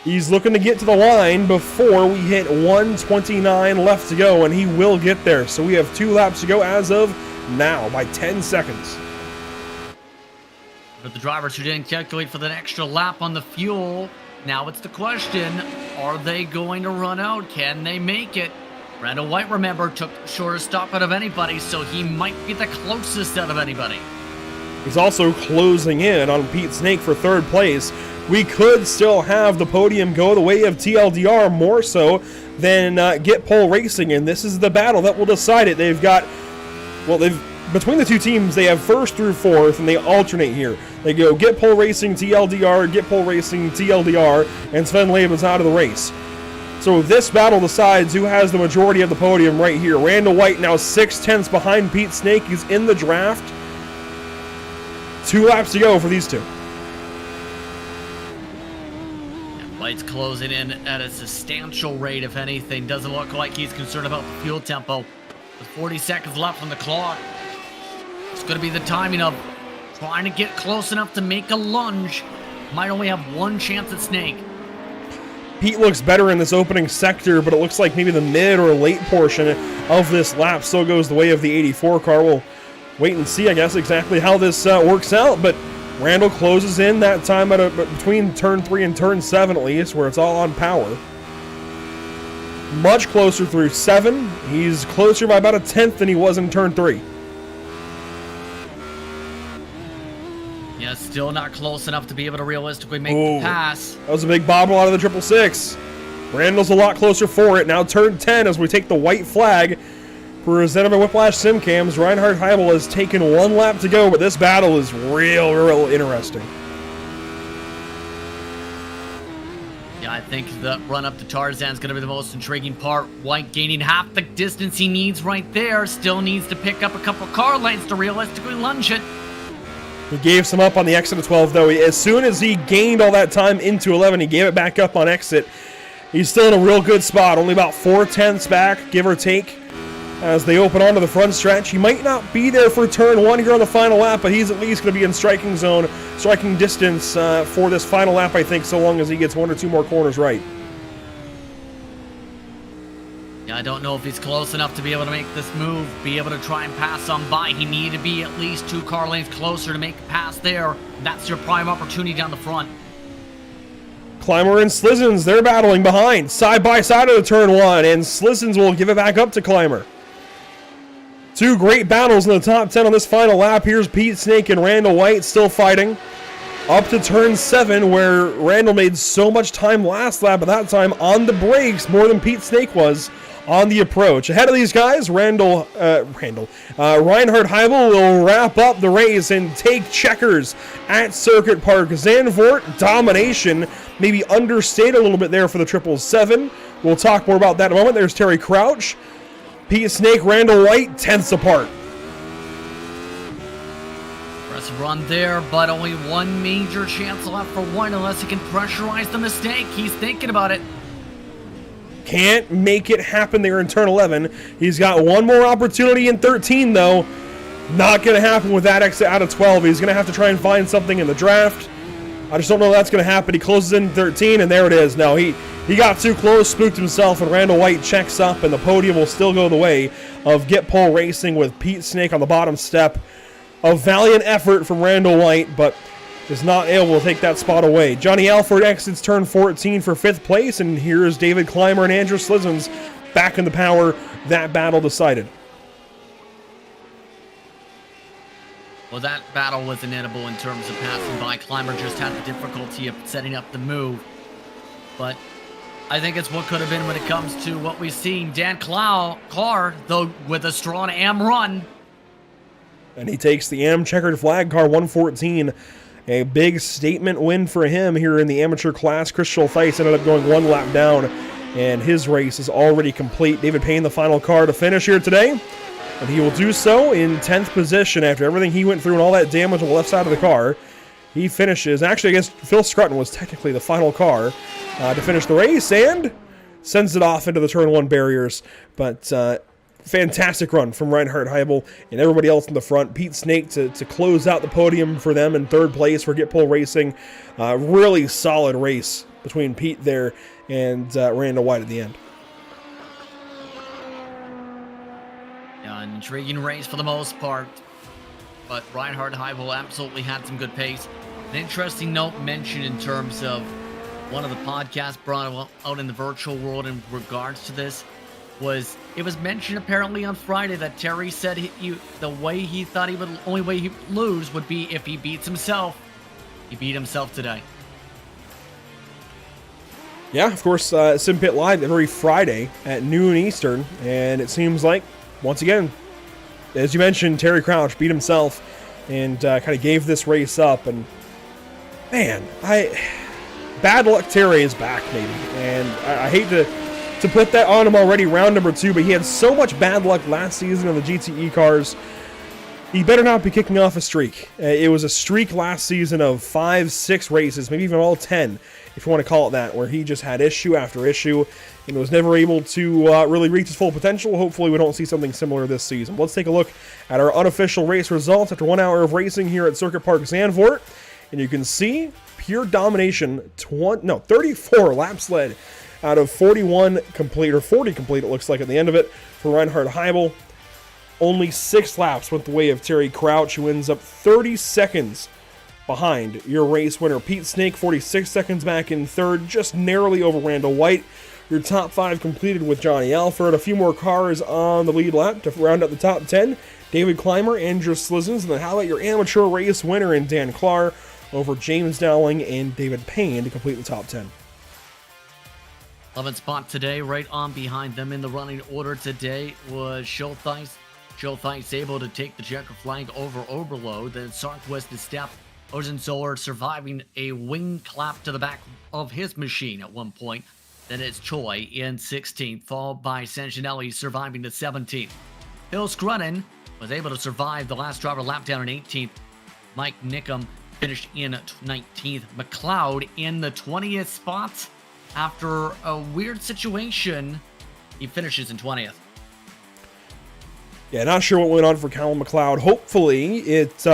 He's looking to get to the line before we hit 1:29 left to go, and he will get there. So we have 2 laps to go as of now by 10 seconds. For the drivers who didn't calculate for the extra lap on the fuel, now it's the question, are they going to run out? Can they make it? Randall White, remember, took the shortest stop out of anybody, so he might be the closest out of anybody. He's also closing in on Pete Snake for 3rd place. We could still have the podium go the way of TLDR more so than Get Pole Racing, and this is the battle that will decide it. Between the 2 teams, they have 1st through 4th, and they alternate here. They go Get Pole Racing, TLDR, Get Pole Racing, TLDR, and Sven Labe is out of the race. So this battle decides who has the majority of the podium right here. Randall White now 6 tenths behind Pete Snake. He's in the draft. 2 laps to go for these 2. White's closing in at a substantial rate, if anything. Doesn't look like he's concerned about the fuel tempo. With 40 seconds left on the clock, it's going to be the timing of trying to get close enough to make a lunge. Might only have 1 chance at Snake. Pete looks better in this opening sector, but it looks like maybe the mid or late portion of this lap still goes the way of the 84 car. We'll wait and see, I guess, exactly how this works out, but Randall closes in that time at between turn 3 and turn 7 at least, where it's all on power. Much closer through 7. He's closer by about a tenth than he was in turn 3. Yeah, still not close enough to be able to realistically make the pass. That was a big bobble out of the 666. Randall's a lot closer for it. Now turn 10 as we take the white flag Presented by Whiplash Sim Cams, Reinhard Heibel has taken 1 lap to go, but this battle is real interesting. Yeah, I think the run up to Tarzan is going to be the most intriguing part. White gaining half the distance he needs right there. Still needs to pick up a couple car lengths to realistically lunge it. He gave some up on the exit of 12, though. As soon as he gained all that time into 11, he gave it back up on exit. He's still in a real good spot, only about 4/10 back, give or take, as they open onto the front stretch. He might not be there for turn 1 here on the final lap, but he's at least going to be in striking zone, striking distance for this final lap, I think, so long as he gets 1 or 2 more corners right. Yeah, I don't know if he's close enough to be able to make this move, be able to try and pass on by. He needed to be at least 2 car lengths closer to make a pass there. That's your prime opportunity down the front. Clymer and Slizens, they're battling behind, side by side of the turn 1, and Slizens will give it back up to Clymer. 2 great battles in the top 10 on this final lap. Here's Pete Snake and Randall White still fighting. Up to turn 7, where Randall made so much time last lap, at that time on the brakes, more than Pete Snake was on the approach. Ahead of these guys, Reinhard Heibel will wrap up the race and take checkers at Circuit Park. Zandvoort domination, maybe understated a little bit there for the 777. We'll talk more about that in a moment. There's Terry Crouch. Pete Snake, Randall White, tenths apart. Impressive run there, but only 1 major chance left for White unless he can pressurize the mistake. He's thinking about it. Can't make it happen there in turn 11. He's got 1 more opportunity in 13, though. Not going to happen with that exit out of 12. He's going to have to try and find something in the draft. I just don't know if that's going to happen. He closes in 13, and there it is. No, he got too close, spooked himself, and Randall White checks up, and the podium will still go the way of Get Pole Racing with Pete Snake on the bottom step. A valiant effort from Randall White, but is not able to take that spot away. Johnny Alford exits turn 14 for 5th place, and here's David Clymer and Andrew Slizens back in the power. That battle decided. Well, that battle was inedible in terms of passing by. Clymer just had the difficulty of setting up the move. But I think it's what could have been when it comes to what we've seen. Dan Clark, though, with a strong AM run. And he takes the AM checkered flag car 114. A big statement win for him here in the amateur class. Chris Schultheis ended up going 1 lap down, and his race is already complete. David Payne, the final car to finish here today, and he will do so in 10th position after everything he went through and all that damage on the left side of the car. He finishes, actually I guess Phil Scruton was technically the final car to finish the race, and sends it off into the turn 1 barriers, but fantastic run from Reinhard Heibel and everybody else in the front. Pete Snake to close out the podium for them in 3rd place for Get Pole Racing. Really solid race between Pete there and Randall White at the end. Yeah, an intriguing race for the most part, but Reinhard Heibel absolutely had some good pace. An interesting note mentioned in terms of one of the podcasts brought out in the virtual world in regards to this was it was mentioned apparently on Friday that Terry said the way he thought only way he would lose would be if he beats himself. He beat himself today. Yeah, of course, Simpit Live every Friday at noon Eastern, and it seems like, once again, as you mentioned, Terry Crouch beat himself and kind of gave this race up, and man, bad luck Terry is back, maybe, and I hate to put that on him already, round number 2, but he had so much bad luck last season on the GTE cars. He better not be kicking off a streak. It was a streak last season of 5, 6 races, maybe even all 10, if you want to call it that, where he just had issue after issue and was never able to really reach his full potential. Hopefully we don't see something similar this season. Let's take a look at our unofficial race results after 1 hour of racing here at Circuit Park Zandvoort, and you can see pure domination, 34 laps led out of 41 complete, or 40 complete it looks like at the end of it, for Reinhard Heibel. Only 6 laps went the way of Terry Crouch, who ends up 30 seconds behind your race winner Pete Snake, 46 seconds back in 3rd, just narrowly over Randall White. Your top 5 completed with Johnny Alford. A few more cars on the lead lap to round out the top 10. David Clymer, Andrew Slizens, and then how about your amateur race winner in Dan Clark over James Dowling and David Payne to complete the top 10. 11th spot today, right on behind them in the running order today was Schultheis. Schultheis able to take the checker flag over Oberlo. Then Sarquist is step. Ozenzoller surviving a wing clap to the back of his machine at one point. Then it's Choi in 16th, followed by Sanginelli surviving to 17th. Phil Scrunnen was able to survive the last driver lap down in 18th. Mike Nickham finished in 19th. McLeod in the 20th spot. After a weird situation, he finishes in 20th. Yeah, not sure what went on for Callum McLeod. Hopefully it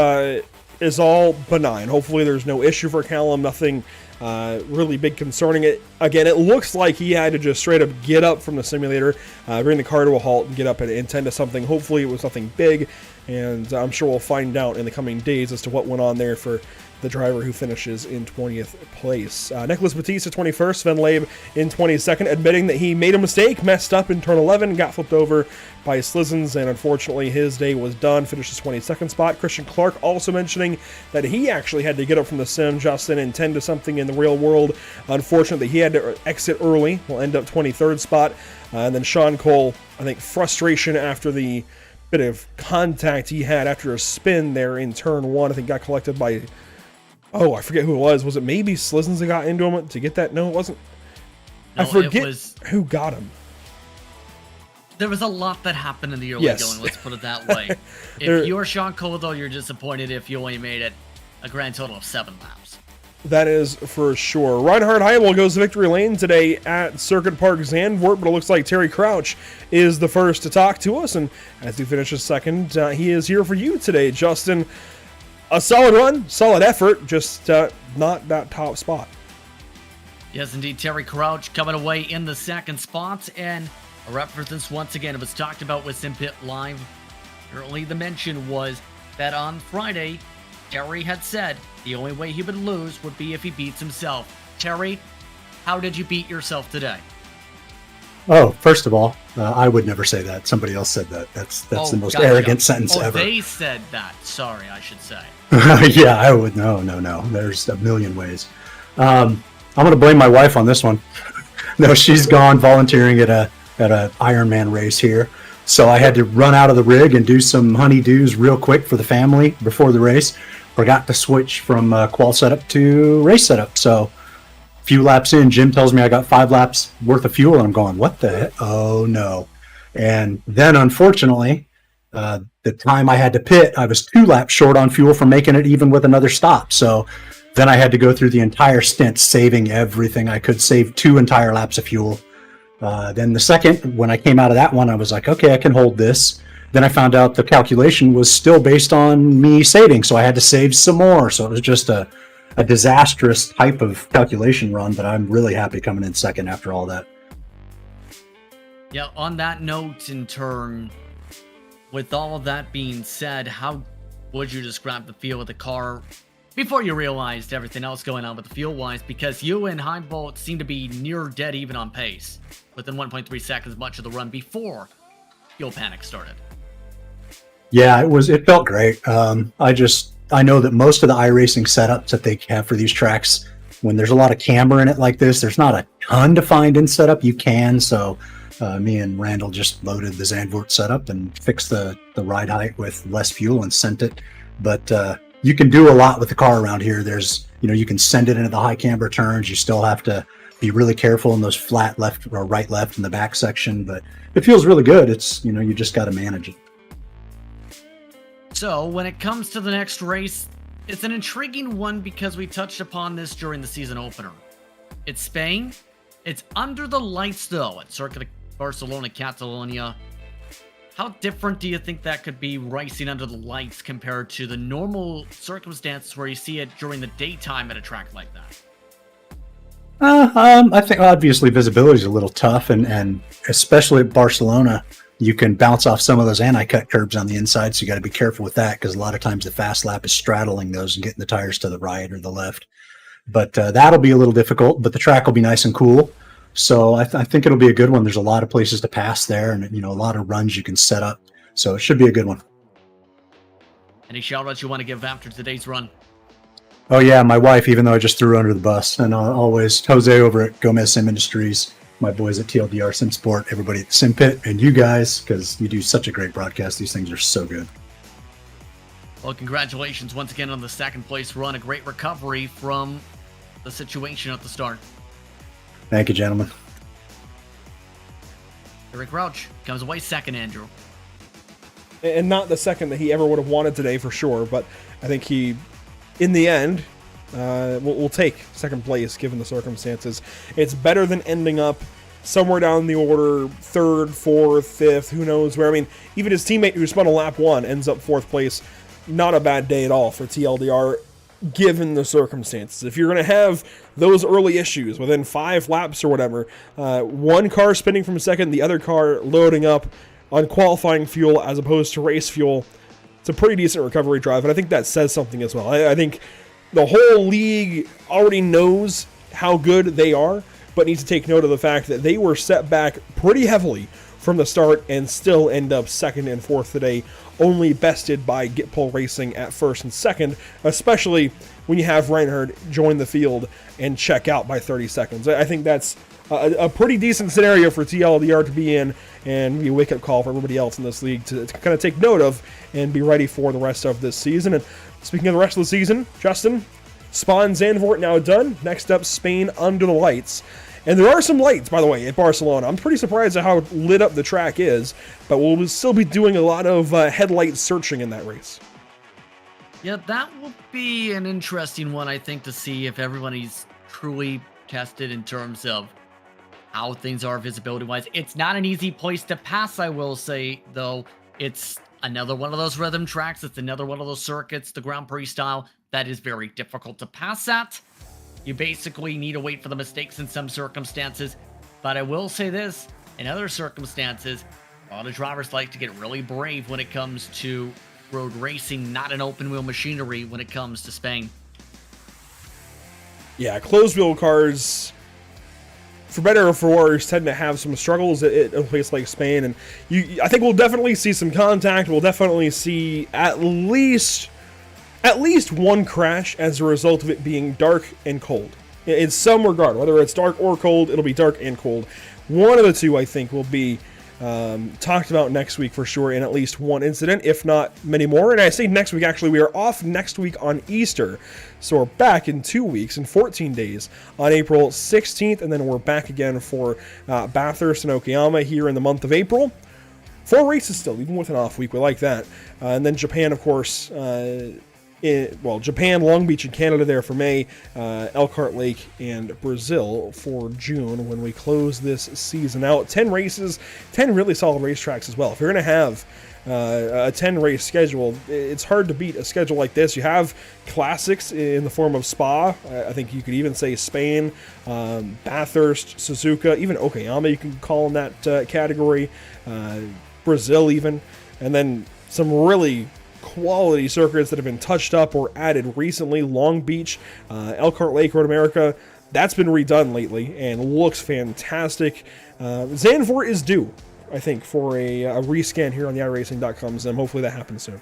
is all benign. Hopefully there's no issue for Callum, nothing really big concerning it. Again, it looks like he had to just straight up get up from the simulator, bring the car to a halt, and get up and tend to something. Hopefully it was nothing big, and I'm sure we'll find out in the coming days as to what went on there for the driver who finishes in 20th place. Nicholas Batista 21st, Sven Labe in 22nd, admitting that he made a mistake, messed up in turn 11, got flipped over by Slizens, and unfortunately his day was done, finishes 22nd spot. Christian Clark also mentioning that he actually had to get up from the sim, Justin, and tend to something in the real world. Unfortunately, he had to exit early, will end up 23rd spot. And then Sean Cole, I think frustration after the bit of contact he had after a spin there in turn 1, I think got collected by... Oh, I forget who it was. Was it maybe Slizens that got into him to get that? No, it wasn't. No, I forget who got him. There was a lot that happened in the early going, let's put it that way. If you're Sean Cole, though, you're disappointed if you only made it a grand total of 7 laps. That is for sure. Reinhard Heimel goes to victory lane today at Circuit Park Zandvoort, but it looks like Terry Crouch is the first to talk to us, and as he finishes second, he is here for you today, Justin. A solid run, solid effort, just not that top spot. Yes, indeed. Terry Crouch coming away in the second spot, and a reference once again, it was talked about with Simpit Live. Early the mention was that on Friday, Terry had said the only way he would lose would be if he beats himself. Terry, how did you beat yourself today? Oh, first of all, I would never say that. Somebody else said that. That's the most arrogant sentence ever. They said that. Sorry, I should say. Yeah, I would. No. There's a million ways. I'm going to blame my wife on this one. No, she's gone volunteering at a Ironman race here. So I had to run out of the rig and do some honeydews real quick for the family before the race. Forgot to switch from qual setup to race setup. So a few laps in, Jim tells me I got 5 laps worth of fuel. And I'm going, what the heck? Oh, no. And then, unfortunately, the time I had to pit, I was 2 laps short on fuel from making it even with another stop. So then I had to go through the entire stint, saving everything I could, save 2 entire laps of fuel. Then the second, when I came out of that one, I was like, okay, I can hold this. Then I found out the calculation was still based on me saving, so I had to save some more. So it was just a disastrous type of calculation run, but I'm really happy coming in second after all that. Yeah, on that note, in turn, with all of that being said, how would you describe the feel of the car before you realized everything else going on with the fuel-wise? Because you and Heimbolt seem to be near dead even on pace, within 1.3 seconds much of the run before fuel panic started. Yeah, it felt great. I know that most of the iRacing setups that they have for these tracks, when there's a lot of camber in it like this, there's not a ton to find in setup. You can, so me and Randall just loaded the Zandvoort setup and fixed the ride height with less fuel and sent it. But you can do a lot with the car around here. There's, you can send it into the high camber turns. You still have to be really careful in those flat left or right left in the back section, but it feels really good. It's, you just got to manage it. So when it comes to the next race, it's an intriguing one because we touched upon this during the season opener. It's Spain. It's under the lights, though, at Circuit of Barcelona, Catalonia. How different do you think that could be, racing under the lights, compared to the normal circumstances where you see it during the daytime at a track like that? I think obviously visibility is a little tough, and especially at Barcelona, you can bounce off some of those anti-cut curbs on the inside, so you got to be careful with that, because a lot of times the fast lap is straddling those and getting the tires to the right or the left. But that'll be a little difficult, but the track will be nice and cool. So I think it'll be a good one. There's a lot of places to pass there, and a lot of runs you can set up. So it should be a good one. Any shout-outs you want to give after today's run? Oh yeah, my wife, even though I just threw her under the bus, and always Jose over at Gomez Sim Industries. my boys at TLDR Simsport, everybody at Simpit, and you guys, because you do such a great broadcast. These things are so good. Well, congratulations once again on the second place run. A great recovery from the situation at the start. Thank you, gentlemen. Eric Rauch comes away second, Andrew. And not the second that he ever would have wanted today for sure, but I think he, in the end, will take second place given the circumstances. It's better than ending up somewhere down the order, third, fourth, fifth, who knows where. I mean, even his teammate who spun a lap one ends up fourth place. Not a bad day at all for TLDR, given the circumstances. If you're going to have those early issues within 5 laps or whatever, one car spinning from second, the other car loading up on qualifying fuel as opposed to race fuel, it's a pretty decent recovery drive, and I think that says something as well. I think the whole league already knows how good they are, but needs to take note of the fact that they were set back pretty heavily from the start and still end up second and fourth today, only bested by Get Pole Racing at first and second, especially when you have Reinhardt join the field and check out by 30 seconds. I think that's a pretty decent scenario for TLDR to be in, and be a wake-up call for everybody else in this league to kind of take note of and be ready for the rest of this season. And speaking of the rest of the season, Justin, Spa and Zandvoort now done. Next up, Spain under the lights. And there are some lights, by the way, at Barcelona. I'm pretty surprised at how lit up the track is, but we'll still be doing a lot of headlight searching in that race. Yeah, that will be an interesting one, I think, to see if everybody's truly tested in terms of how things are visibility-wise. It's not an easy place to pass, I will say, though. It's another one of those rhythm tracks. It's another one of those circuits, the Grand Prix style, that is very difficult to pass at. You basically need to wait for the mistakes in some circumstances. But I will say this, in other circumstances, a lot of drivers like to get really brave when it comes to road racing, not an open wheel machinery when it comes to Spain. Yeah, closed wheel cars, for better or for worse, tend to have some struggles at a place like Spain. And I think we'll definitely see some contact. We'll definitely see at least one crash as a result of it being dark and cold. In some regard, whether it's dark or cold, it'll be dark and cold. One of the two, I think, will be talked about next week for sure in at least one incident, if not many more. And I say next week, actually, we are off next week on Easter. So we're back in 2 weeks and 14 days on April 16th. And then we're back again for Bathurst and Okayama here in the month of April. 4 races still, even with an off week. We like that. And then Japan, of course, Japan, Long Beach, and Canada there for May, Elkhart Lake, and Brazil for June when we close this season out. 10 races, 10 really solid racetracks as well. If you're going to have a 10-race schedule, it's hard to beat a schedule like this. You have classics in the form of Spa. I think you could even say Spain, Bathurst, Suzuka, even Okayama you can call in that category, Brazil even, and then some really quality circuits that have been touched up or added recently. Long Beach, Elkhart Lake, Road America, that's been redone lately and looks fantastic. Zandvoort is due, I think, for a rescan here on the iRacing.com sim. Hopefully that happens soon.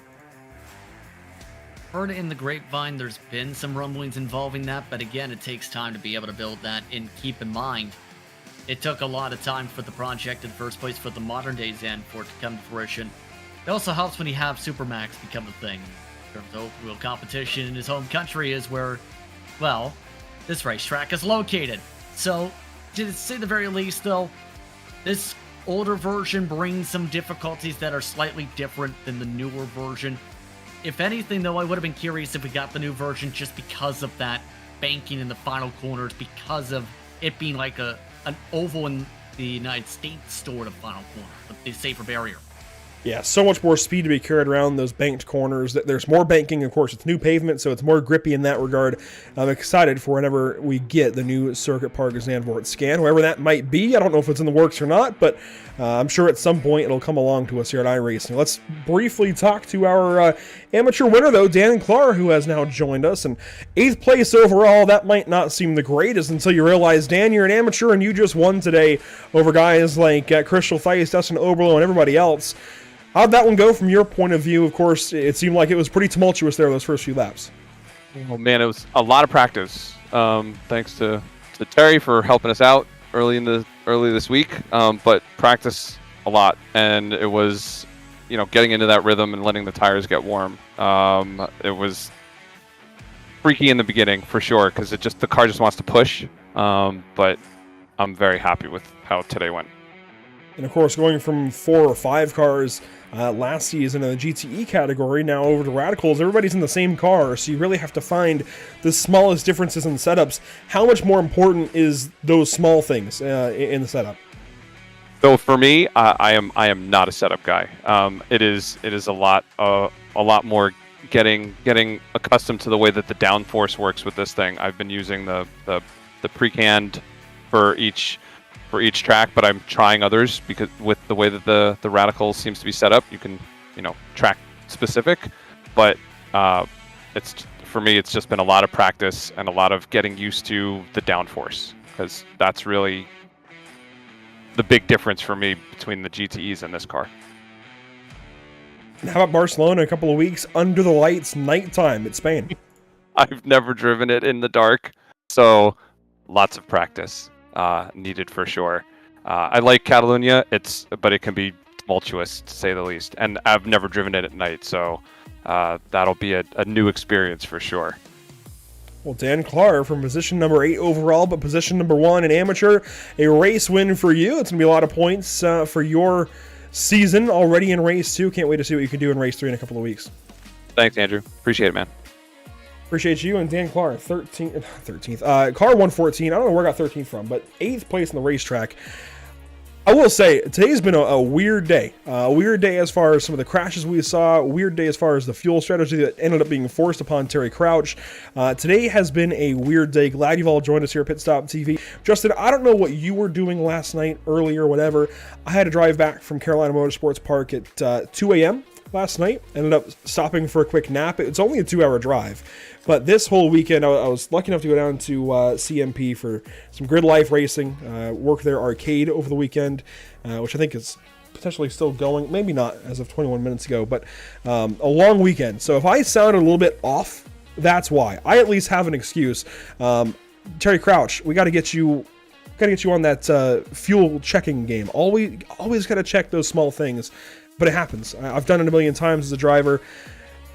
Heard in the grapevine there's been some rumblings involving that, but again, it takes time to be able to build that. And keep in mind, it took a lot of time for the project in the first place for the modern day Zandvoort to come to fruition. It also helps when you have Supermax become a thing. In terms of open wheel competition in his home country is where, well, this racetrack is located. So, to say the very least, though, this older version brings some difficulties that are slightly different than the newer version. If anything, though, I would have been curious if we got the new version just because of that banking in the final corners, because of it being like an oval in the United States sort of final corner, the safer barrier. Yeah, so much more speed to be carried around those banked corners. There's more banking, of course. It's new pavement, so it's more grippy in that regard. I'm excited for whenever we get the new Circuit Park Zandvoort scan, wherever that might be. I don't know if it's in the works or not, but I'm sure at some point it'll come along to us here at iRacing. Let's briefly talk to our amateur winner, though, Dan Clark, who has now joined us. And 8th place overall, that might not seem the greatest until you realize, Dan, you're an amateur and you just won today over guys like Crystal Theis, Dustin Oberlo, and everybody else. How'd that one go from your point of view? Of course, it seemed like it was pretty tumultuous there those first few laps. Oh man, it was a lot of practice. Thanks to Terry for helping us out. early this week, but practice a lot, and it was, getting into that rhythm and letting the tires get warm. It was freaky in the beginning for sure, because the car just wants to push. But I'm very happy with how today went. And of course, going from 4 or 5 cars last season in the GTE category now over to Radicals, everybody's in the same car, so you really have to find the smallest differences in setups. How much more important is those small things in the setup? So for me, I am not a setup guy. It is a lot more getting accustomed to the way that the downforce works with this thing. I've been using the pre-canned for each track, but I'm trying others because with the way that the Radicals seems to be set up, you can track specific. But for me, it's just been a lot of practice and a lot of getting used to the downforce, because that's really the big difference for me between the GTEs and this car. And how about Barcelona? A couple of weeks under the lights, nighttime at Spain. I've never driven it in the dark, so lots of practice needed for sure. I like Catalunya, but it can be tumultuous to say the least, and I've never driven it at night, so that'll be a new experience for sure. Well, Dan Clark from position number 8 overall, but position number 1 in amateur, a race win for you. It's going to be a lot of points for your season already in race 2. Can't wait to see what you can do in race 3 in a couple of weeks. Thanks, Andrew. Appreciate it, man. Appreciate you. And Dan Clark, 13th. Car 114. I don't know where I got 13th from, but 8th place in the racetrack. I will say, today's been a weird day. A weird day as far as some of the crashes we saw. A weird day as far as the fuel strategy that ended up being forced upon Terry Crouch. Today has been a weird day. Glad you've all joined us here at Pit Stop TV. Justin, I don't know what you were doing last night, early or whatever. I had to drive back from Carolina Motorsports Park at 2 a.m. last night. Ended up stopping for a quick nap. It's only a 2-hour drive. But this whole weekend, I was lucky enough to go down to CMP for some Grid Life racing, work their arcade over the weekend, which I think is potentially still going. Maybe not as of 21 minutes ago, but a long weekend. So if I sounded a little bit off, that's why. I at least have an excuse. Terry Crouch, we got to get you on that fuel checking game. Always got to check those small things, but it happens. I've done it a million times as a driver.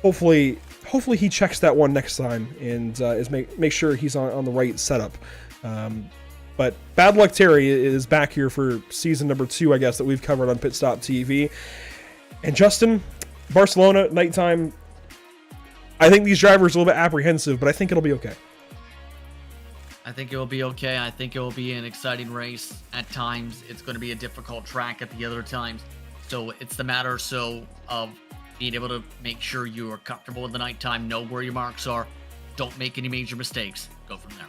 Hopefully he checks that one next time and make sure he's on the right setup. But Bad Luck Terry is back here for season number 2, I guess, that we've covered on Pit Stop TV. And Justin, Barcelona, nighttime, I think these drivers are a little bit apprehensive, but I think it'll be okay. I think it will be okay. I think it will be an exciting race at times. It's going to be a difficult track at the other times. So it's the matter of being able to make sure you are comfortable in the nighttime, know where your marks are, don't make any major mistakes, go from there.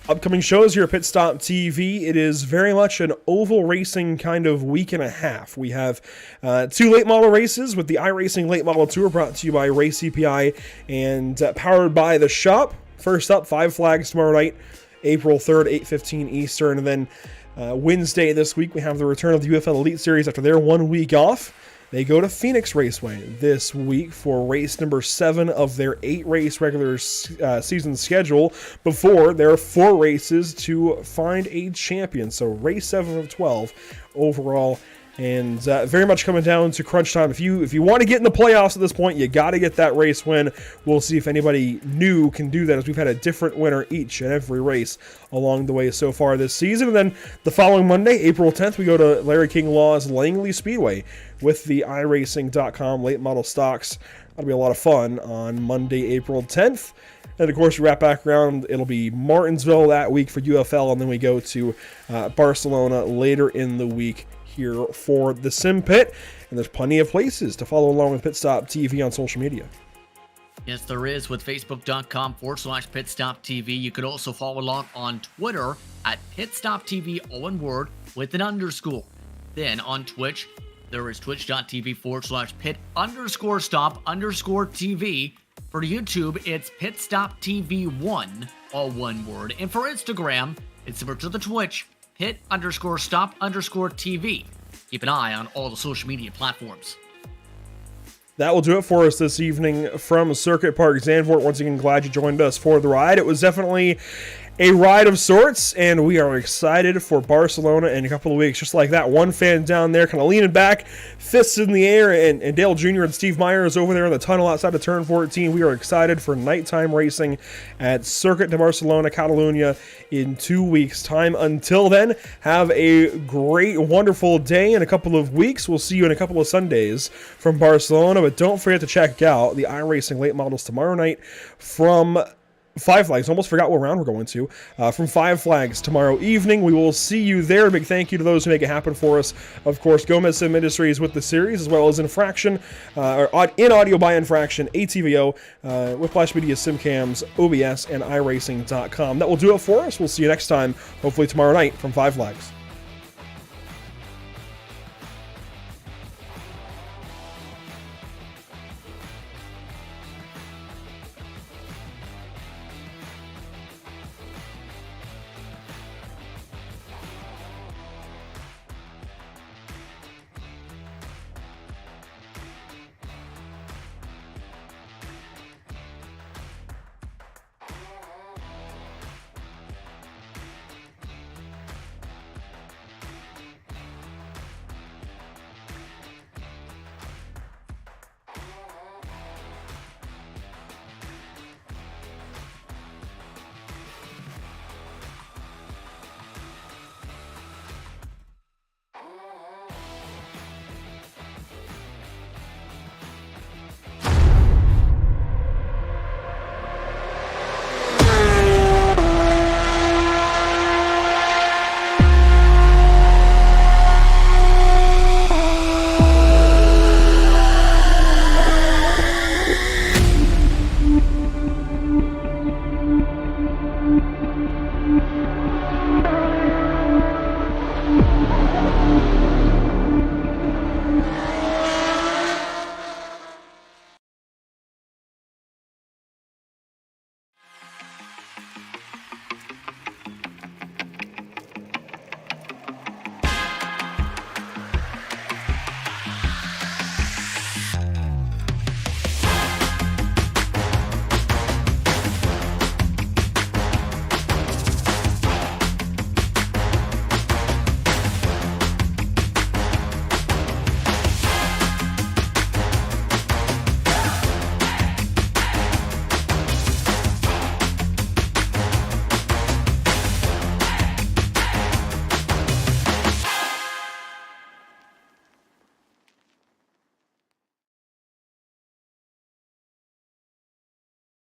Upcoming shows here at Pit Stop TV. It is very much an oval racing kind of week and a half. We have 2 late model races with the iRacing Late Model Tour brought to you by Race CPI and powered by The Shop. First up, 5 Flags tomorrow night, April 3rd, 8:15 Eastern. And then Wednesday this week, we have the return of the UFL Elite Series after their 1 week off. They go to Phoenix Raceway this week for race number 7 of their 8-race regular season schedule before their 4 races to find a champion. So race 7 of 12 overall. And very much coming down to crunch time. If you want to get in the playoffs at this point, you got to get that race win. We'll see if anybody new can do that, as we've had a different winner each and every race along the way so far this season. And then the following Monday, April 10th, we go to Larry King Law's Langley Speedway with the iRacing.com late model stocks. That'll be a lot of fun on Monday, April 10th. And of course, we wrap back around. It'll be Martinsville that week for UFL, and then we go to Barcelona later in the week here for the Simpit. And there's plenty of places to follow along with Pit Stop TV on social media. Yes, there is, with facebook.com/pitstoptv. You could also follow along on Twitter at pitstoptv, all one word, with an underscore. Then on Twitch, there is twitch.tv/pit_stop_TV. For YouTube, it's pitstoptv1, all one word. And for Instagram, it's similar to the Twitch, pit_stop_TV. Keep an eye on all the social media platforms. That will do it for us this evening from Circuit Park Zandvoort. Once again, glad you joined us for the ride. It was definitely a ride of sorts, and we are excited for Barcelona in a couple of weeks. Just like that, one fan down there kind of leaning back, fists in the air, and Dale Jr. and Steve Myers over there in the tunnel outside of Turn 14. We are excited for nighttime racing at Circuit de Barcelona, Catalunya in 2 weeks' time. Until then, have a great, wonderful day in a couple of weeks. We'll see you in a couple of Sundays from Barcelona, but don't forget to check out the iRacing late models tomorrow night from Five Flags. Almost forgot what round we're going to. From Five Flags tomorrow evening. We will see you there. Big thank you to those who make it happen for us. Of course, Gomez Sim Industries with the series, as well as Infraction, in audio by Infraction, ATVO, Whiplash Media, SimCams, OBS, and iRacing.com. That will do it for us. We'll see you next time, hopefully tomorrow night from Five Flags.